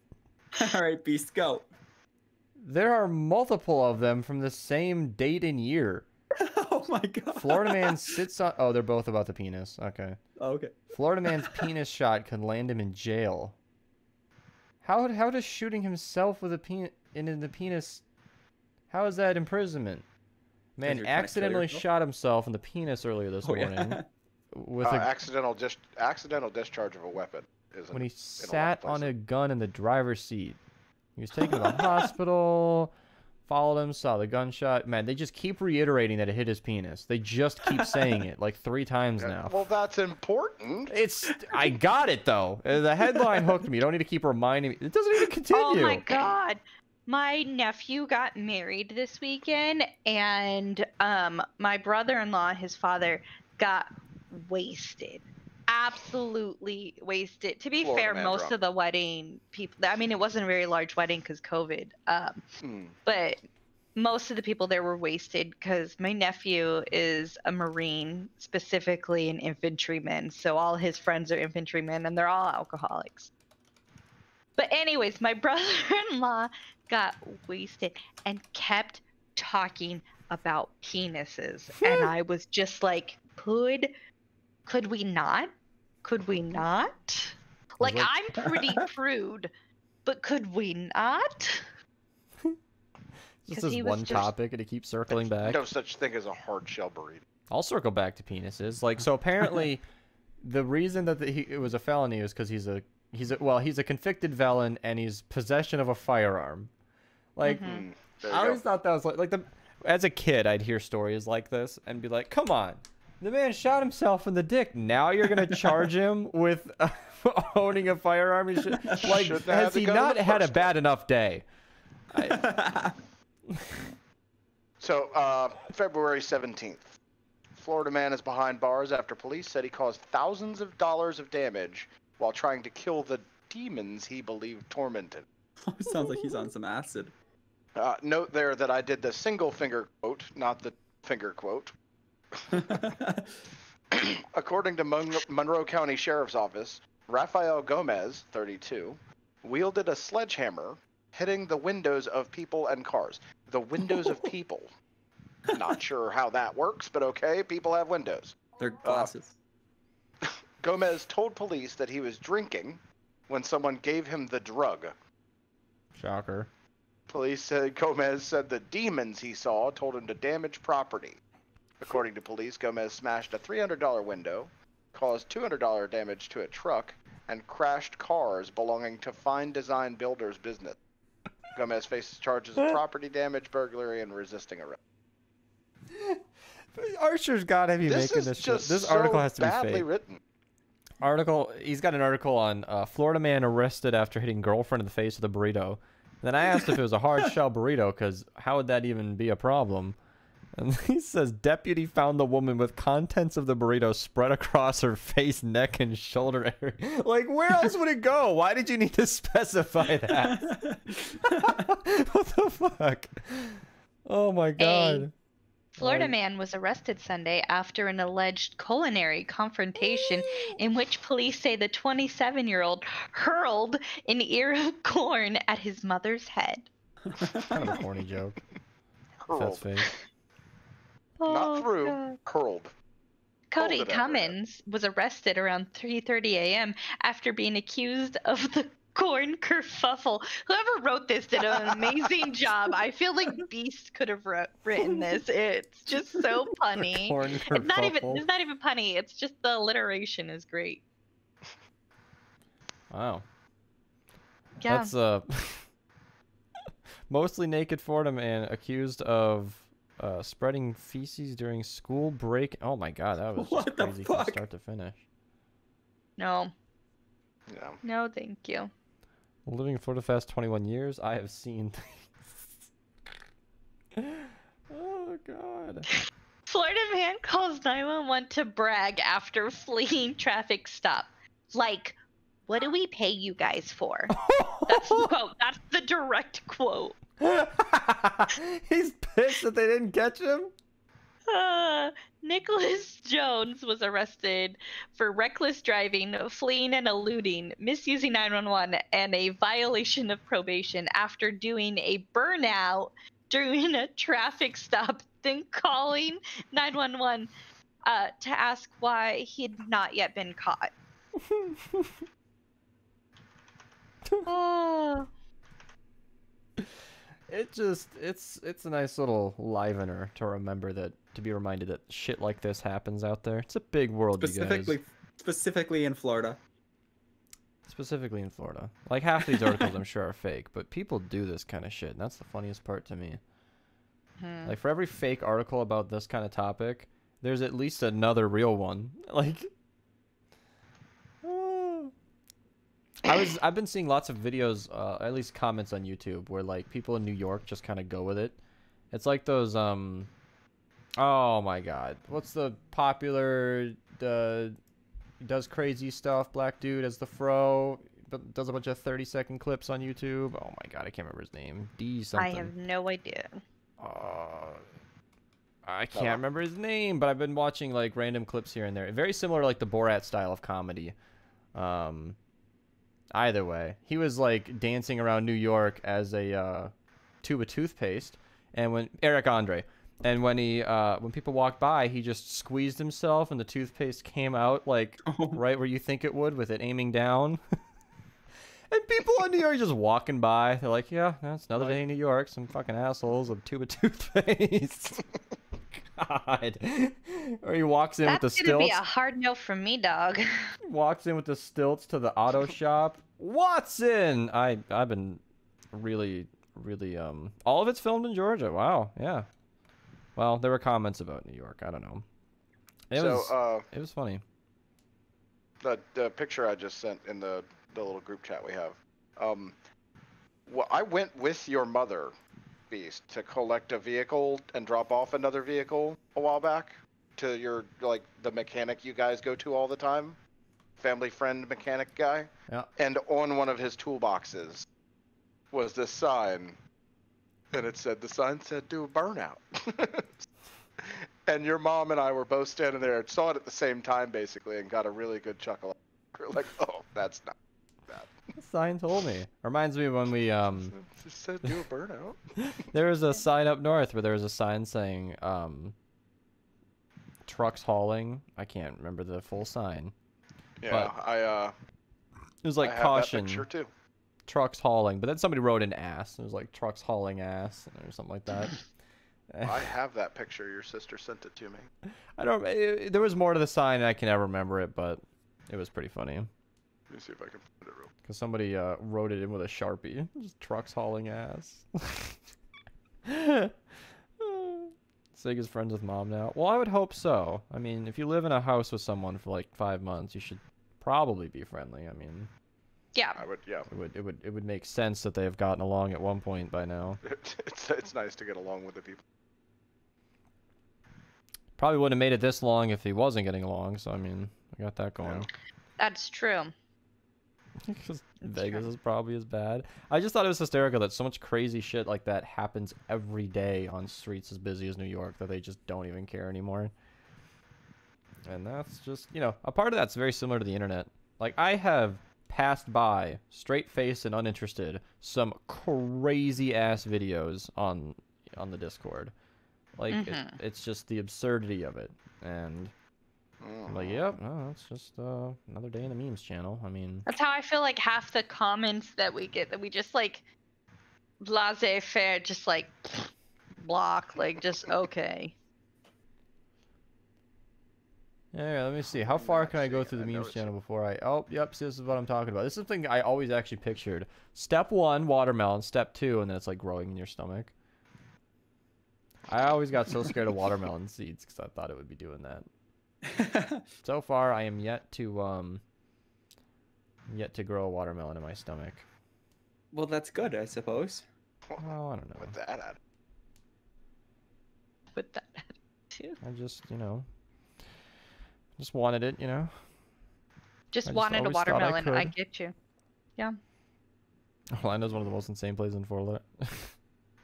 All right, Beast, go. There are multiple of them from the same date and year. Oh my god. Florida man sits on... Oh, they're both about the penis. Okay. Okay. Florida man's penis shot could land him in jail. How does shooting himself with a penis... in the penis... How is that imprisonment? Man accidentally shot himself in the penis earlier this morning. With accidental discharge of a weapon. When he sat on a gun in the driver's seat. He was taken to the hospital, followed him, saw the gunshot. Man, they just keep reiterating that it hit his penis. They just keep saying it like 3 times now. Well, that's important. I got it, though. The headline hooked me. You don't need to keep reminding me. It doesn't even continue. Oh, my God. My nephew got married this weekend, and my brother-in-law, his father, got wasted. Absolutely wasted. To be fair, most of the wedding people, I mean, it wasn't a very large wedding because COVID, but most of the people there were wasted because my nephew is a Marine, specifically an infantryman. So all his friends are infantrymen and they're all alcoholics. But anyways, my brother-in-law got wasted and kept talking about penises. And I was just like, could we not? Could we not? Like, I'm pretty prude, but could we not? This is one topic and it kekees circling back. No such thing as a hard shell burrito. I'll circle back to penises. Like, so apparently the reason that it was a felony is because he's a convicted felon and he's possession of a firearm. Like, I always thought that was like as a kid, I'd hear stories like this and be like, come on. The man shot himself in the dick. Now you're gonna charge him with owning a firearm and shit? Like, has he not had a bad enough day? So, February 17th. Florida man is behind bars after police said he caused thousands of dollars of damage while trying to kill the demons he believed tormented. Sounds like he's on some acid. Note there that I did the single finger quote, not the finger quote. According to Monroe County Sheriff's Office, Rafael Gomez, 32, wielded a sledgehammer, hitting the windows of people and cars. The windows of people. Not sure how that works, but okay, people have windows. They're glasses. Gomez told police that he was drinking when someone gave him the drug. Shocker. Police said Gomez said the demons he saw told him to damage property. According to police, Gomez smashed a $300 window, caused $200 damage to a truck, and crashed cars belonging to Fine Design Builders business. Gomez faces charges of property damage, burglary, and resisting arrest. Archer's gotta be making this shit. This article has to be fake. Written. He's got an article on Florida man arrested after hitting girlfriend in the face with a burrito. Then I asked if it was a hard shell burrito, because how would that even be a problem? And he says, deputy found the woman with contents of the burrito spread across her face, neck, and shoulder area. Like, where else would it go? Why did you need to specify that? What the fuck? Oh my god. Florida man was arrested Sunday after an alleged culinary confrontation in which police say the 27-year-old hurled an ear of corn at his mother's head. Kind of a corny joke. That's fake. Not through, hurled. Cody Cummins was arrested around 3:30 a.m. after being accused of the corn kerfuffle. Whoever wrote this did an amazing job. I feel like Beast could have written this. It's just so punny. It's not even punny. It's just the alliteration is great. Wow. Yeah. That's mostly naked Florida man accused of spreading feces during school break. Oh my god, that was just crazy from start to finish. No. Yeah. No, thank you. Living in Florida past 21 years, I have seen things. Oh god. Florida man calls 911 to brag after fleeing traffic stop. Like, what do we pay you guys for? That's the quote. That's the direct quote. He's pissed that they didn't catch him. Nicholas Jones was arrested for reckless driving, fleeing and eluding, misusing 911, and a violation of probation after doing a burnout during a traffic stop, then calling 911 to ask why he had not yet been caught. Oh. It's a nice little livener to remember that, to be reminded that shit like this happens out there. It's a big world, you guys. Specifically in Florida. Specifically in Florida. Like, half these articles I'm sure are fake, but people do this kind of shit, and that's the funniest part to me. Like, for every fake article about this kind of topic, there's at least another real one. Like, I've been seeing lots of videos, at least comments on YouTube, where like people in New York just kind of go with it. It's like those oh my god, what's the popular does crazy stuff black dude as the fro, but does a bunch of 30-second clips on YouTube. Oh my god, I can't remember his name. D something. I have no idea. I can't remember his name, but I've been watching like random clips here and there. Very similar to like the Borat style of comedy. Either way, he was like dancing around New York as a tube of toothpaste, and when Eric Andre, and when he when people walked by, he just squeezed himself, and the toothpaste came out like right where you think it would, with it aiming down. And people in New York just walking by, they're like, "Yeah, that's another day in New York. Some fucking assholes with a tube of toothpaste." God. Or he walks in with the stilts. That's gonna be a hard no from me, dog. Walks in with the stilts to the auto shop. Watson! I've been really all of it's filmed in Georgia. Wow, yeah. Well, there were comments about New York. I don't know. It was funny. The picture I just sent in the little group chat we have. Well, I went with your mother, Beast, to collect a vehicle and drop off another vehicle a while back to your, like, the mechanic you guys go to all the time. Family friend mechanic guy. Yeah. And on one of his toolboxes was this sign. And the sign said, do a burnout. And your mom and I were both standing there and saw it at the same time, basically, and got a really good chuckle. We were like, oh, that's not bad. The sign told me. Reminds me of when we It said do a burnout. there was a sign up north where there was a sign saying trucks hauling. I can't remember the full sign. Yeah, it was like I have caution. that picture too. Trucks hauling, but then somebody wrote an ass. It was like trucks hauling ass or something like that. I have that picture. Your sister sent it to me. I don't. There was more to the sign, and I can never remember it, but it was pretty funny. Let me see if I can find it real. Because somebody wrote it in with a Sharpie. Just trucks hauling ass. Sig is friends with mom now. Well, I would hope so. I mean, if you live in a house with someone for like 5 months, you should probably be friendly. I mean, Yeah. I would, yeah. It would make sense that they have gotten along at one point by now. It's nice to get along with the people. Probably wouldn't have made it this long if he wasn't getting along. So I mean, I got that going. That's true. Because Vegas is probably as bad. I just thought it was hysterical that so much crazy shit like that happens every day on streets as busy as New York that they just don't even care anymore. And that's just, you know, a part of that's very similar to the internet. Like, I have passed by, straight-faced and uninterested, some crazy-ass videos on the Discord. Like, it's just the absurdity of it. And I'm like, yep, no, it's just another day in the memes channel. I mean, That's how I feel like half the comments that we get, that we just like laissez-faire, just like block, like just okay. yeah, let me see. How far can I go through the memes channel before I... Oh, yep, see, this is what I'm talking about. This is something I always actually pictured. Step 1, watermelon. Step 2, and then it's like growing in your stomach. I always got so scared of watermelon seeds because I thought it would be doing that. So far, I am yet to grow a watermelon in my stomach. Well, that's good, I suppose. Oh, I don't know. With that Too. I just, you know, just wanted it, you know. Just I just wanted a always thought I watermelon. I could. get you. Yeah. Orlando's one of the most insane places in Florida.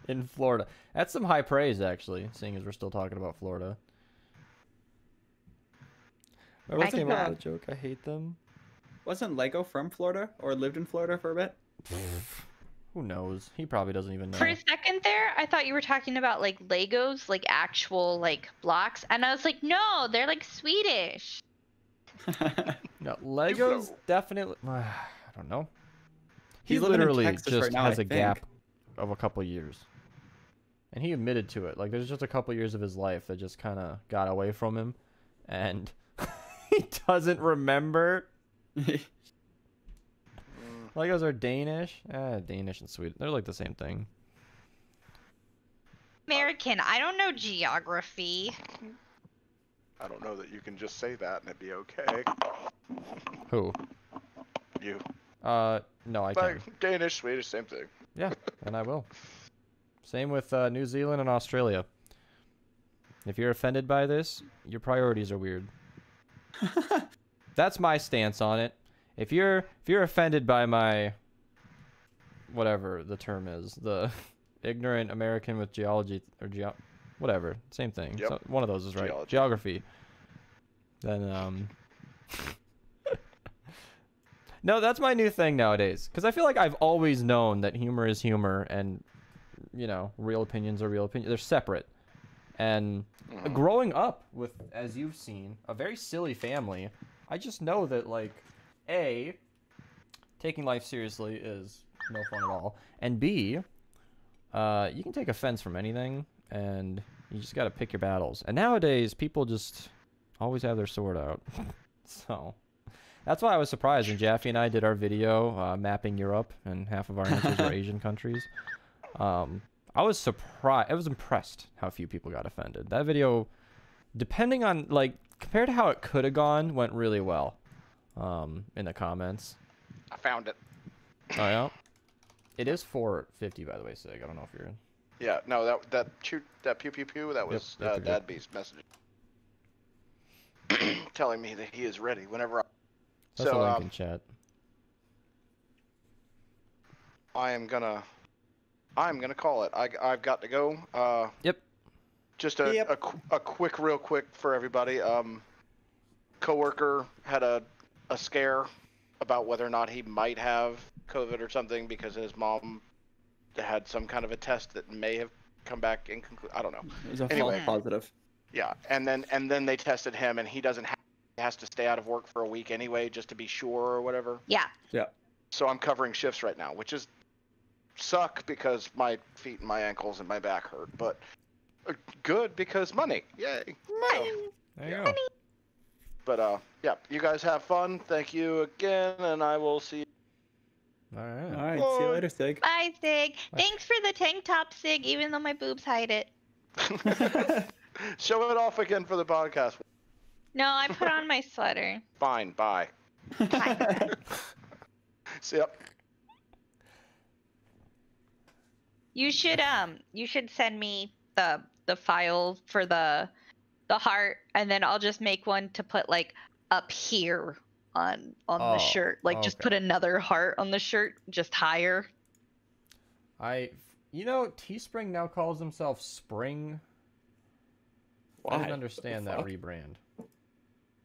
In Florida. That's some high praise, actually, seeing as we're still talking about Florida. Remember what's the name of that joke? I hate them. Wasn't Lego from Florida or lived in Florida for a bit? Who knows? He probably doesn't even know. For a second there, I thought you were talking about like Legos, like actual like blocks, and I was like, no, they're like Swedish. No, Legos definitely. I don't know. He He's living in literally Texas just right now, has I a gap think. of a couple years, and he admitted to it. Like, there's just a couple years of his life that just kind of got away from him, and he doesn't remember. Legos are Danish. Danish and Sweden. They're like the same thing. American. I don't know geography. I don't know that you can just say that and it'd be okay. Who? You. No, I can't. Like Danish, Swedish, same thing. Yeah, and I will. Same with New Zealand and Australia. If you're offended by this, your priorities are weird. That's my stance on it. If you're offended by my whatever the term is, the ignorant American with geology or whatever, same thing. Yep. So one of those is right. Geography. Then no, that's my new thing nowadays. Because I feel like I've always known that humor is humor, and you know, real opinions are real opinions. They're separate. And growing up with, as you've seen, a very silly family, I just know that, like, A, taking life seriously is no fun at all, and B, you can take offense from anything, and you just gotta pick your battles. And nowadays, people just always have their sword out. So, that's why I was surprised when Jaffe and I did our video mapping Europe, and half of our answers were Asian countries. I was surprised. I was impressed how few people got offended. That video depending on like compared to how it could have gone, went really well. In the comments. I found it. Oh yeah. It is 450 by the way, Sig. I don't know if you're in. Yeah, no, that pew pew pew, that was Dad Beast message telling me that he is ready whenever I. That's a link in chat. I'm gonna call it. I've got to go. Yep. Just a real quick for everybody. Coworker had a scare about whether or not he might have COVID or something because his mom had some kind of a test that may have come back inconclusive. I don't know. It was a false positive. Yeah, and then they tested him, and he doesn't he has to stay out of work for a week anyway, just to be sure or whatever. Yeah. Yeah. So I'm covering shifts right now, which is suck because my feet and my ankles and my back hurt, but good because money. Yay. Money. There you go. Money. But yeah, you guys have fun. Thank you again, and I will see you. All right. All right. See you later, Sig. Bye, Sig. Thanks for the tank top, Sig, even though my boobs hide it. Show it off again for the podcast. No, I put on my sweater. Fine, bye. Bye. See ya. You should send me the file for the heart, and then I'll just make one to put like up here on the shirt. Like just put another heart on the shirt, just higher. You know, Teespring now calls themselves Spring. Why? I don't understand that rebrand.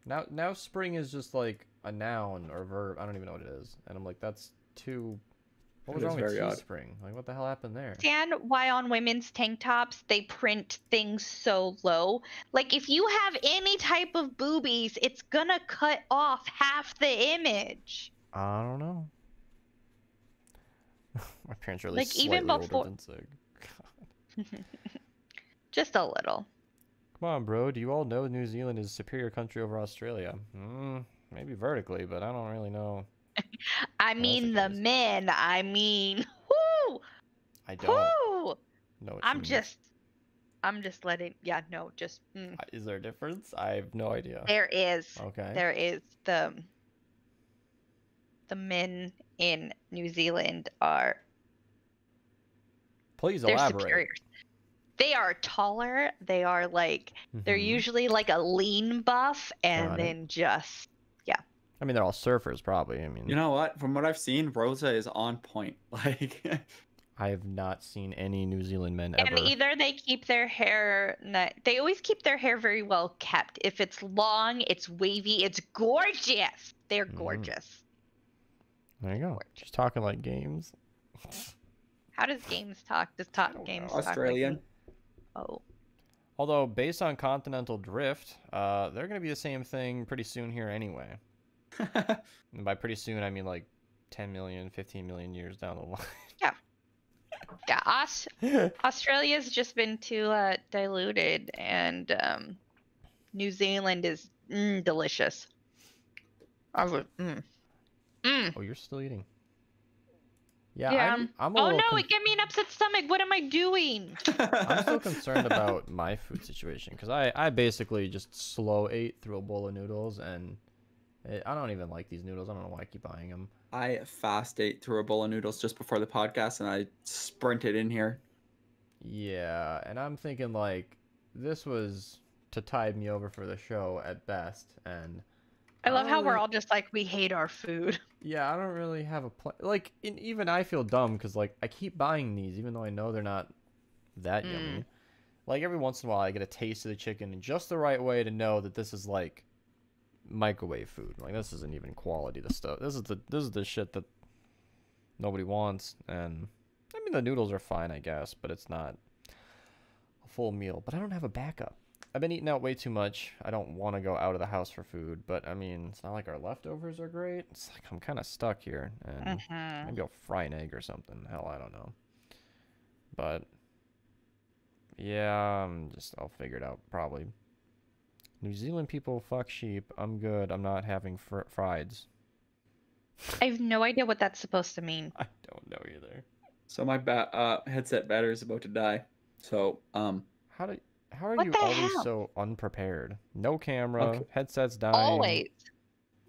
Now Spring is just like a noun or verb. I don't even know what it is. And I'm like, that's too. What was wrong with Teespring? Like, what the hell happened there? Understand why on women's tank tops they print things so low? Like, if you have any type of boobies, it's gonna cut off half the image. I don't know. My parents are really like even before. older than Sig. Just a little. Come on, bro. Do you all know New Zealand is a superior country over Australia? Maybe vertically, but I don't really know. I mean the men. I mean, whoo. I don't. Whoo. No, I'm just letting. Yeah, no, just. Is there a difference? I have no idea. There is. Okay. There is the men in New Zealand are. Please they're elaborate. Superior. They are taller. They are like they're usually like a lean buff, and then just. I mean, they're all surfers, probably. I mean, you know what? From what I've seen, Rosa is on point. Like, I have not seen any New Zealand men ever. And either they keep their hair. They always keep their hair very well kept. If it's long, it's wavy, it's gorgeous. They're gorgeous. There you go. Gorgeous. Just talking like games. How does games talk? Does games Australian? Talk like Although, based on continental drift, they're going to be the same thing pretty soon here anyway. And by pretty soon, I mean like 10 million, 15 million years down the line. Yeah. Australia's just been too diluted, and New Zealand is delicious. I would. Oh, you're still eating. Yeah. I'm a oh little no, it gave me an upset stomach. What am I doing? I'm still concerned about my food situation because I basically just slow ate through a bowl of noodles, and I don't even like these noodles. I don't know why I keep buying them. I fast ate through a bowl of noodles just before the podcast, and I sprinted in here. Yeah, and I'm thinking like this was to tide me over for the show at best, and I love how we're all just like we hate our food. Yeah, I don't really have a plan. Like, even I feel dumb because like I keep buying these even though I know they're not that yummy. Like every once in a while, I get a taste of the chicken in just the right way to know that this is like microwave food. Like this isn't even quality. The stuff. This is the shit that nobody wants. And I mean the noodles are fine, I guess, but it's not a full meal. But I don't have a backup. I've been eating out way too much. I don't want to go out of the house for food, but I mean it's not like our leftovers are great. It's like I'm kind of stuck here, and maybe I'll fry an egg or something. Hell, I don't know. But yeah, I'll figure it out probably. New Zealand people fuck sheep. I'm good. I'm not having frieds. I have no idea what that's supposed to mean. I don't know either. So my headset battery is about to die. So how How are What you the always hell? so unprepared? No camera, Okay. headsets dying. Always.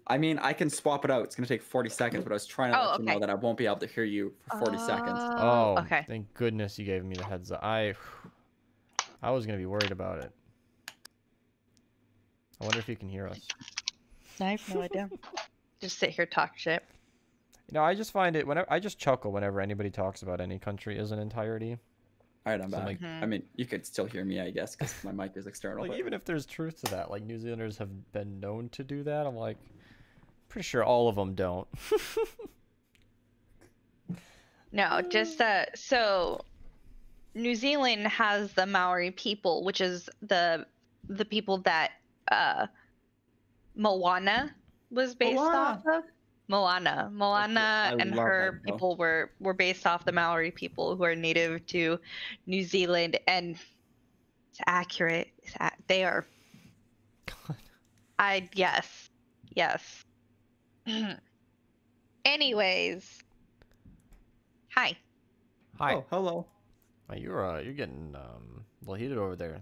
I mean, I can swap it out. It's gonna take 40 seconds, but I was trying to let you know that I won't be able to hear you for 40 seconds. Oh, okay. Thank goodness you gave me the heads up. I was gonna be worried about it. I wonder if you can hear us. I have no idea. Just sit here, talk shit. You know, I just find it whenever I just chuckle whenever anybody talks about any country as an entirety. All right, I'm So, back. like, I mean, you could still hear me, I guess, because my mic is external. Like, but... even if there's truth to that, like, New Zealanders have been known to do that. I'm like, pretty sure all of them don't. No, just so New Zealand has the Maori people, which is the people that Moana was based off of. Moana and her people were based off the Maori people who are native to New Zealand, and it's accurate. They are. God. Yes. Anyways, hi. Hi. Oh, hello. Oh, you're getting a little heated over there.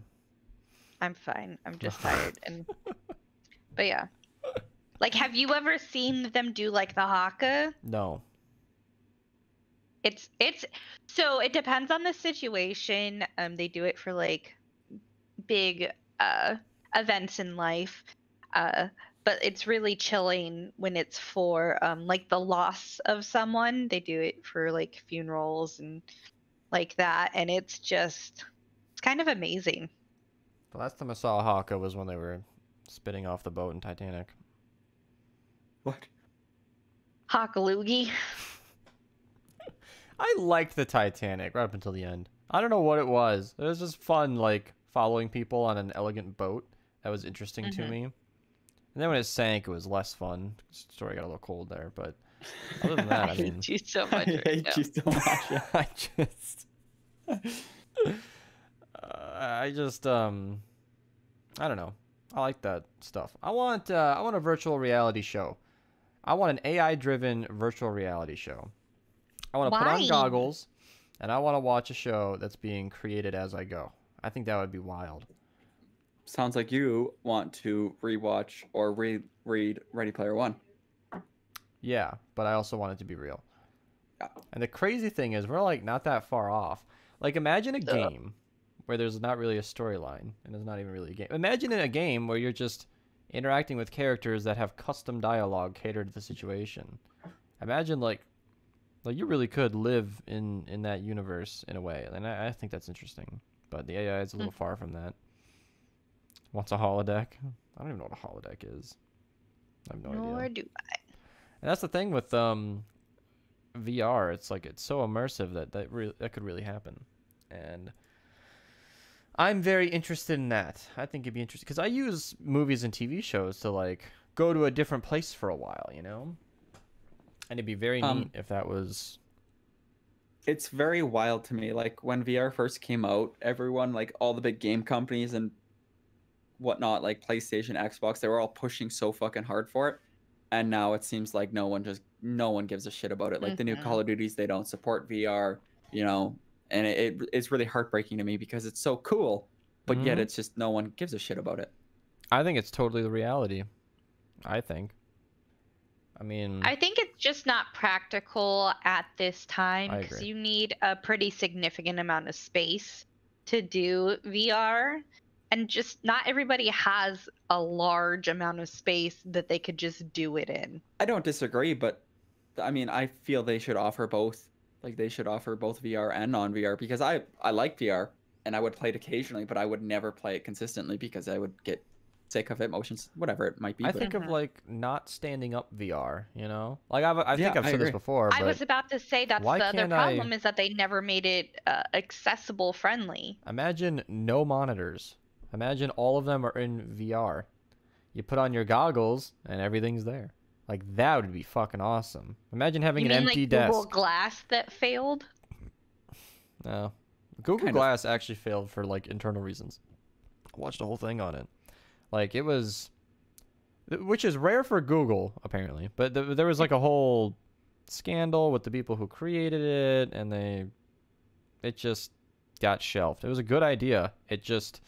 I'm fine. I'm just tired, but yeah. Like, have you ever seen them do like the haka? No. It's so it depends on the situation. They do it for like big events in life. But it's really chilling when it's for like the loss of someone. They do it for like funerals and like that, and it's kind of amazing. The last time I saw a haka was when they were spitting off the boat in Titanic. What? Hakaloogie. I liked the Titanic right up until the end. I don't know what it was. It was just fun, like, following people on an elegant boat. That was interesting to me. And then when it sank, it was less fun. The story got a little cold there, but other than that, I mean... hate you so much. I hate you so much. I don't know. I like that stuff. I want a virtual reality show. I want an AI-driven virtual reality show. I want to put on goggles, and I want to watch a show that's being created as I go. I think that would be wild. Sounds like you want to rewatch or read Ready Player One. Yeah, but I also want it to be real. Yeah. And the crazy thing is, we're like not that far off. Like, imagine a game where there's not really a storyline, and there's not even really a game. Imagine in a game where you're just interacting with characters that have custom dialogue catered to the situation. Imagine like you really could live in that universe in a way, and I think that's interesting. But the AI is a little far from that. What's a holodeck? I don't even know what a holodeck is. I have no idea. Nor do I. And that's the thing with VR. It's like it's so immersive that could really happen, and I'm very interested in that. I think it'd be interesting because I use movies and TV shows to like go to a different place for a while, you know. And it'd be very neat if that was. It's very wild to me. Like when VR first came out, everyone, like all the big game companies and whatnot, like PlayStation, Xbox, they were all pushing so fucking hard for it. And now it seems like no one gives a shit about it. Like the new Call of Duties, they don't support VR, you know. And it's really heartbreaking to me because it's so cool, but yet it's just no one gives a shit about it. I think it's totally the reality. I think it's just not practical at this time because agree. you need a pretty significant amount of space to do VR, and just not everybody has a large amount of space that they could just do it in. I don't disagree, but I mean, I feel they should offer both. Like they should offer both VR and non-VR because I like VR and I would play it occasionally, but I would never play it consistently because I would get sick of it, motions, whatever it might be. I think of like not standing up VR, you know? Like I think I've said this before, I was about to say that's the other problem is that they never made it accessible friendly. Imagine no monitors. Imagine all of them are in VR. You put on your goggles and everything's there. Like that would be fucking awesome. Imagine having an empty desk. Google Glass that failed? No. Google Glass actually failed for like internal reasons. I watched the whole thing on it. Like it was, which is rare for Google apparently, but there was like a whole scandal with the people who created it, and it just got shelved. It was a good idea. It just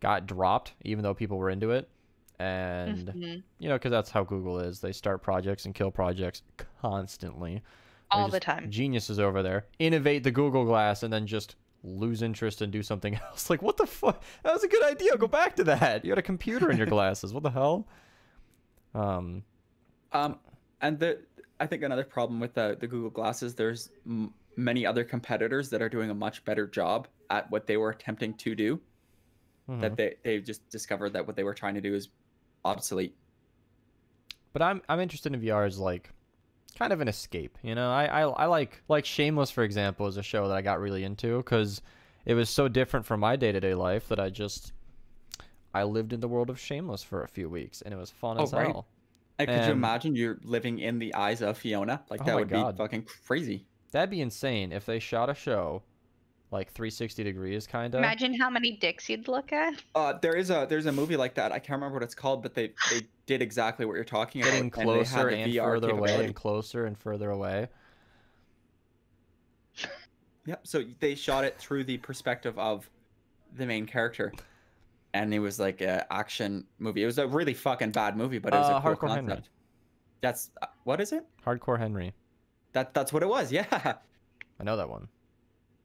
got dropped, even though people were into it. And, you know, because that's how Google is. They start projects and kill projects constantly. All the time. Geniuses over there. Innovate the Google Glass and then just lose interest and do something else. Like, what the fuck? That was a good idea. Go back to that. You had a computer in your glasses. What the hell? And I think another problem with the Google Glasses, there's many other competitors that are doing a much better job at what they were attempting to do. That they just discovered that what they were trying to do is obsolete. But I'm interested in VR as like kind of an escape, you know. I like Shameless, for example, is a show that I got really into because it was so different from my day-to-day life that I lived in the world of Shameless for a few weeks, and it was fun as hell. And could you imagine you're living in the eyes of Fiona? Like, that would be fucking crazy. That'd be insane if they shot a show like 360 degrees, kind of. Imagine how many dicks you'd look at. There's a movie like that. I can't remember what it's called, but they did exactly what you're talking about. Getting closer and further away, and closer and further away. Yep. So they shot it through the perspective of the main character, and it was like an action movie. It was a really fucking bad movie, but it was a cool Hardcore concept. Henry. That's what is it? Hardcore Henry. That's what it was. Yeah. I know that one.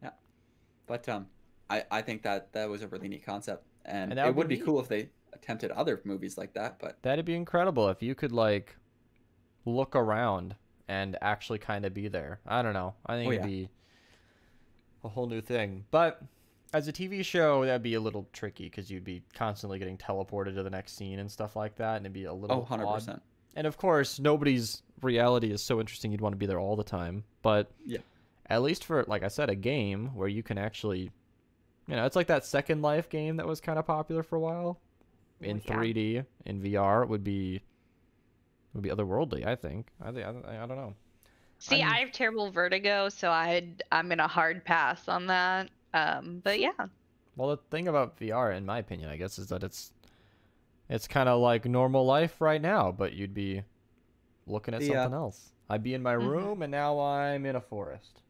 Yeah. But I think that was a really neat concept, and that it would be cool if they attempted other movies like that. But that'd be incredible if you could like look around and actually kind of be there. I don't know. I think it'd be a whole new thing. But as a TV show, that'd be a little tricky because you'd be constantly getting teleported to the next scene and stuff like that, and it'd be a little 100%. odd. And of course, nobody's reality is so interesting you'd want to be there all the time. But yeah, at least for, like I said, a game where you can actually, you know, it's like that Second Life game that was kind of popular for a while in 3D in VR would be otherworldly. I think. I don't know. See, I have terrible vertigo, so I'm in a hard pass on that. But yeah. Well, the thing about VR, in my opinion, I guess, is that it's kind of like normal life right now, but you'd be looking at something else. I'd be in my room, and now I'm in a forest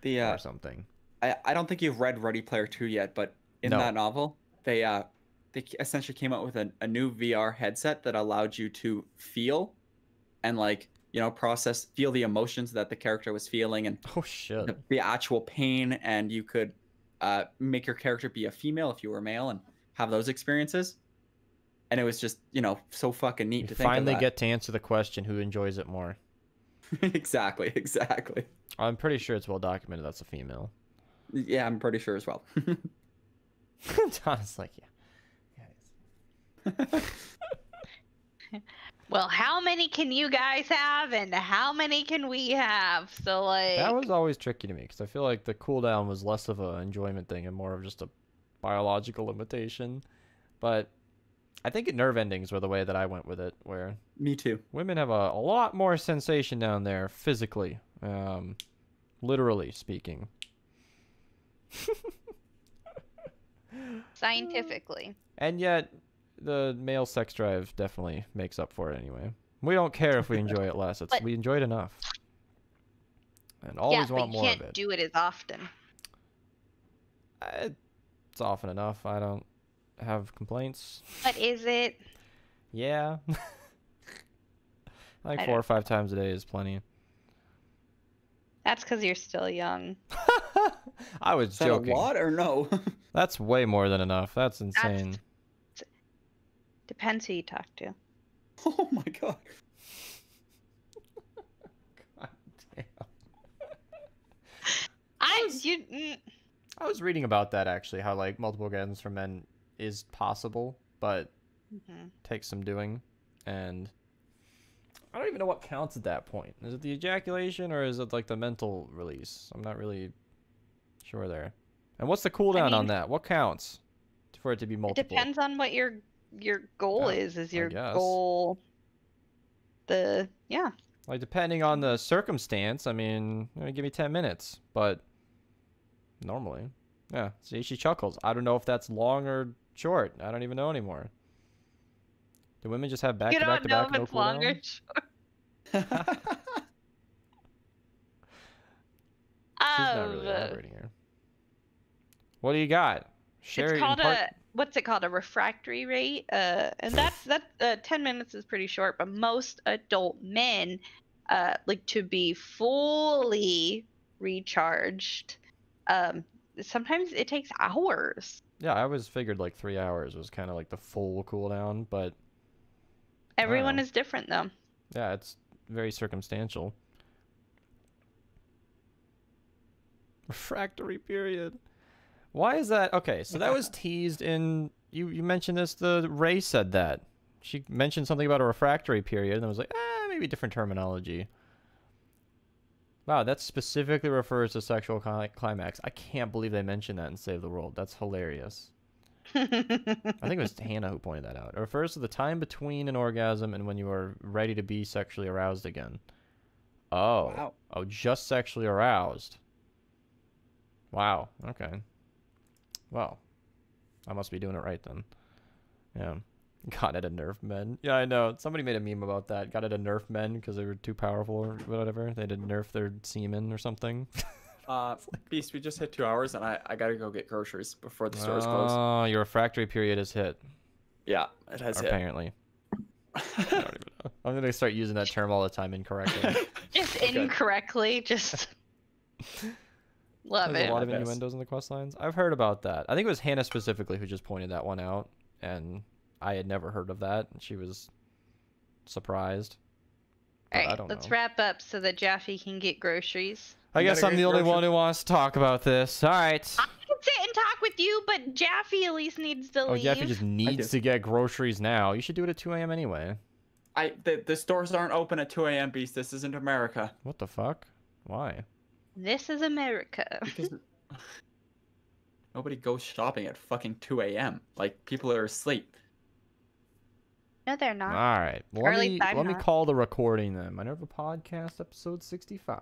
or something. I don't think you've read Ready Player 2 yet, but in that novel, they essentially came out with a new VR headset that allowed you to feel and, like, you know, feel the emotions that the character was feeling, and the actual pain, and you could make your character be a female if you were male and have those experiences. And it was just, you know, so fucking neat to think of that. Finally get to answer the question, who enjoys it more? Exactly. I'm pretty sure it's well documented that's a female. Yeah, I'm pretty sure as well. Donna's like, yeah. Well, how many can you guys have, and how many can we have? So, like... That was always tricky to me, because I feel like the cooldown was less of an enjoyment thing and more of just a biological limitation. But I think nerve endings were the way that I went with it, where... Me too. Women have a lot more sensation down there, physically. Literally speaking. Scientifically. And yet, the male sex drive definitely makes up for it anyway. We don't care if we enjoy it less. We enjoy it enough. And always want more of it. Yeah, but you can't do it as often. It's often enough. I don't have complaints. But is it? Yeah. I think 4 or 5 times a day is plenty. That's because you're still young. I was joking. Is that a lot or no? That's way more than enough. That's insane. Depends who you talk to. Oh my god. God damn. I was reading about that, actually, how like multiple orgasms for men is possible, but takes some doing. And I don't even know what counts at that point. Is it the ejaculation or is it like the mental release? I'm not really sure there. And what's the cooldown on that? What counts for it to be multiple? It depends on what your goal is. Is your goal like, depending on the circumstance, I mean, give me 10 minutes, but normally, yeah. See, she chuckles. I don't know if that's long or short. I don't even know anymore. Do women just have back to back to back? You don't know if it's long or short. She's not really elaborating here. What do you got? It's called a what's it called, a refractory rate, and that's 10 minutes is pretty short, but most adult men like to be fully recharged. Sometimes it takes hours. Yeah, I always figured like 3 hours was kind of like the full cooldown, but Everyone is different though. yeah, it's very circumstantial. Refractory period. Why is that? Okay, so that was teased in... You mentioned this, Ray said that. She mentioned something about a refractory period, and I was like, maybe different terminology. Wow, that specifically refers to sexual climax. I can't believe they mentioned that in Save the World. That's hilarious. I think it was Hannah who pointed that out. It refers to the time between an orgasm and when you are ready to be sexually aroused again. Oh. Wow. Oh, just sexually aroused. Wow, okay. Well, I must be doing it right then. Yeah. Got it a nerf men. Yeah, I know. Somebody made a meme about that. Got it a nerf men because they were too powerful or whatever. They did nerf their semen or something. Beast, we just hit 2 hours and I gotta go get groceries before the stores close. Oh, your refractory period has hit. Yeah, it has hit. Apparently. I don't even know. I'm gonna start using that term all the time incorrectly. Just incorrectly, just... Love There's it. a lot of innuendos in the quest lines. I've heard about that. I think it was Hannah specifically who just pointed that one out, and I had never heard of that, and she was surprised. All right, let's wrap up so that Jaffe can get groceries. I guess I'm the only one who wants to talk about this. All right. I can sit and talk with you, but Jaffe at least needs to leave. Oh, Jaffe just needs to get groceries now. You should do it at 2 a.m. anyway. The stores aren't open at 2 a.m. Beast. This isn't America. What the fuck? Why? This is America. Because nobody goes shopping at fucking 2 a.m. Like, people are asleep. No, they're not. All right. Well, let me call the recording then. Minerva Podcast, episode 65.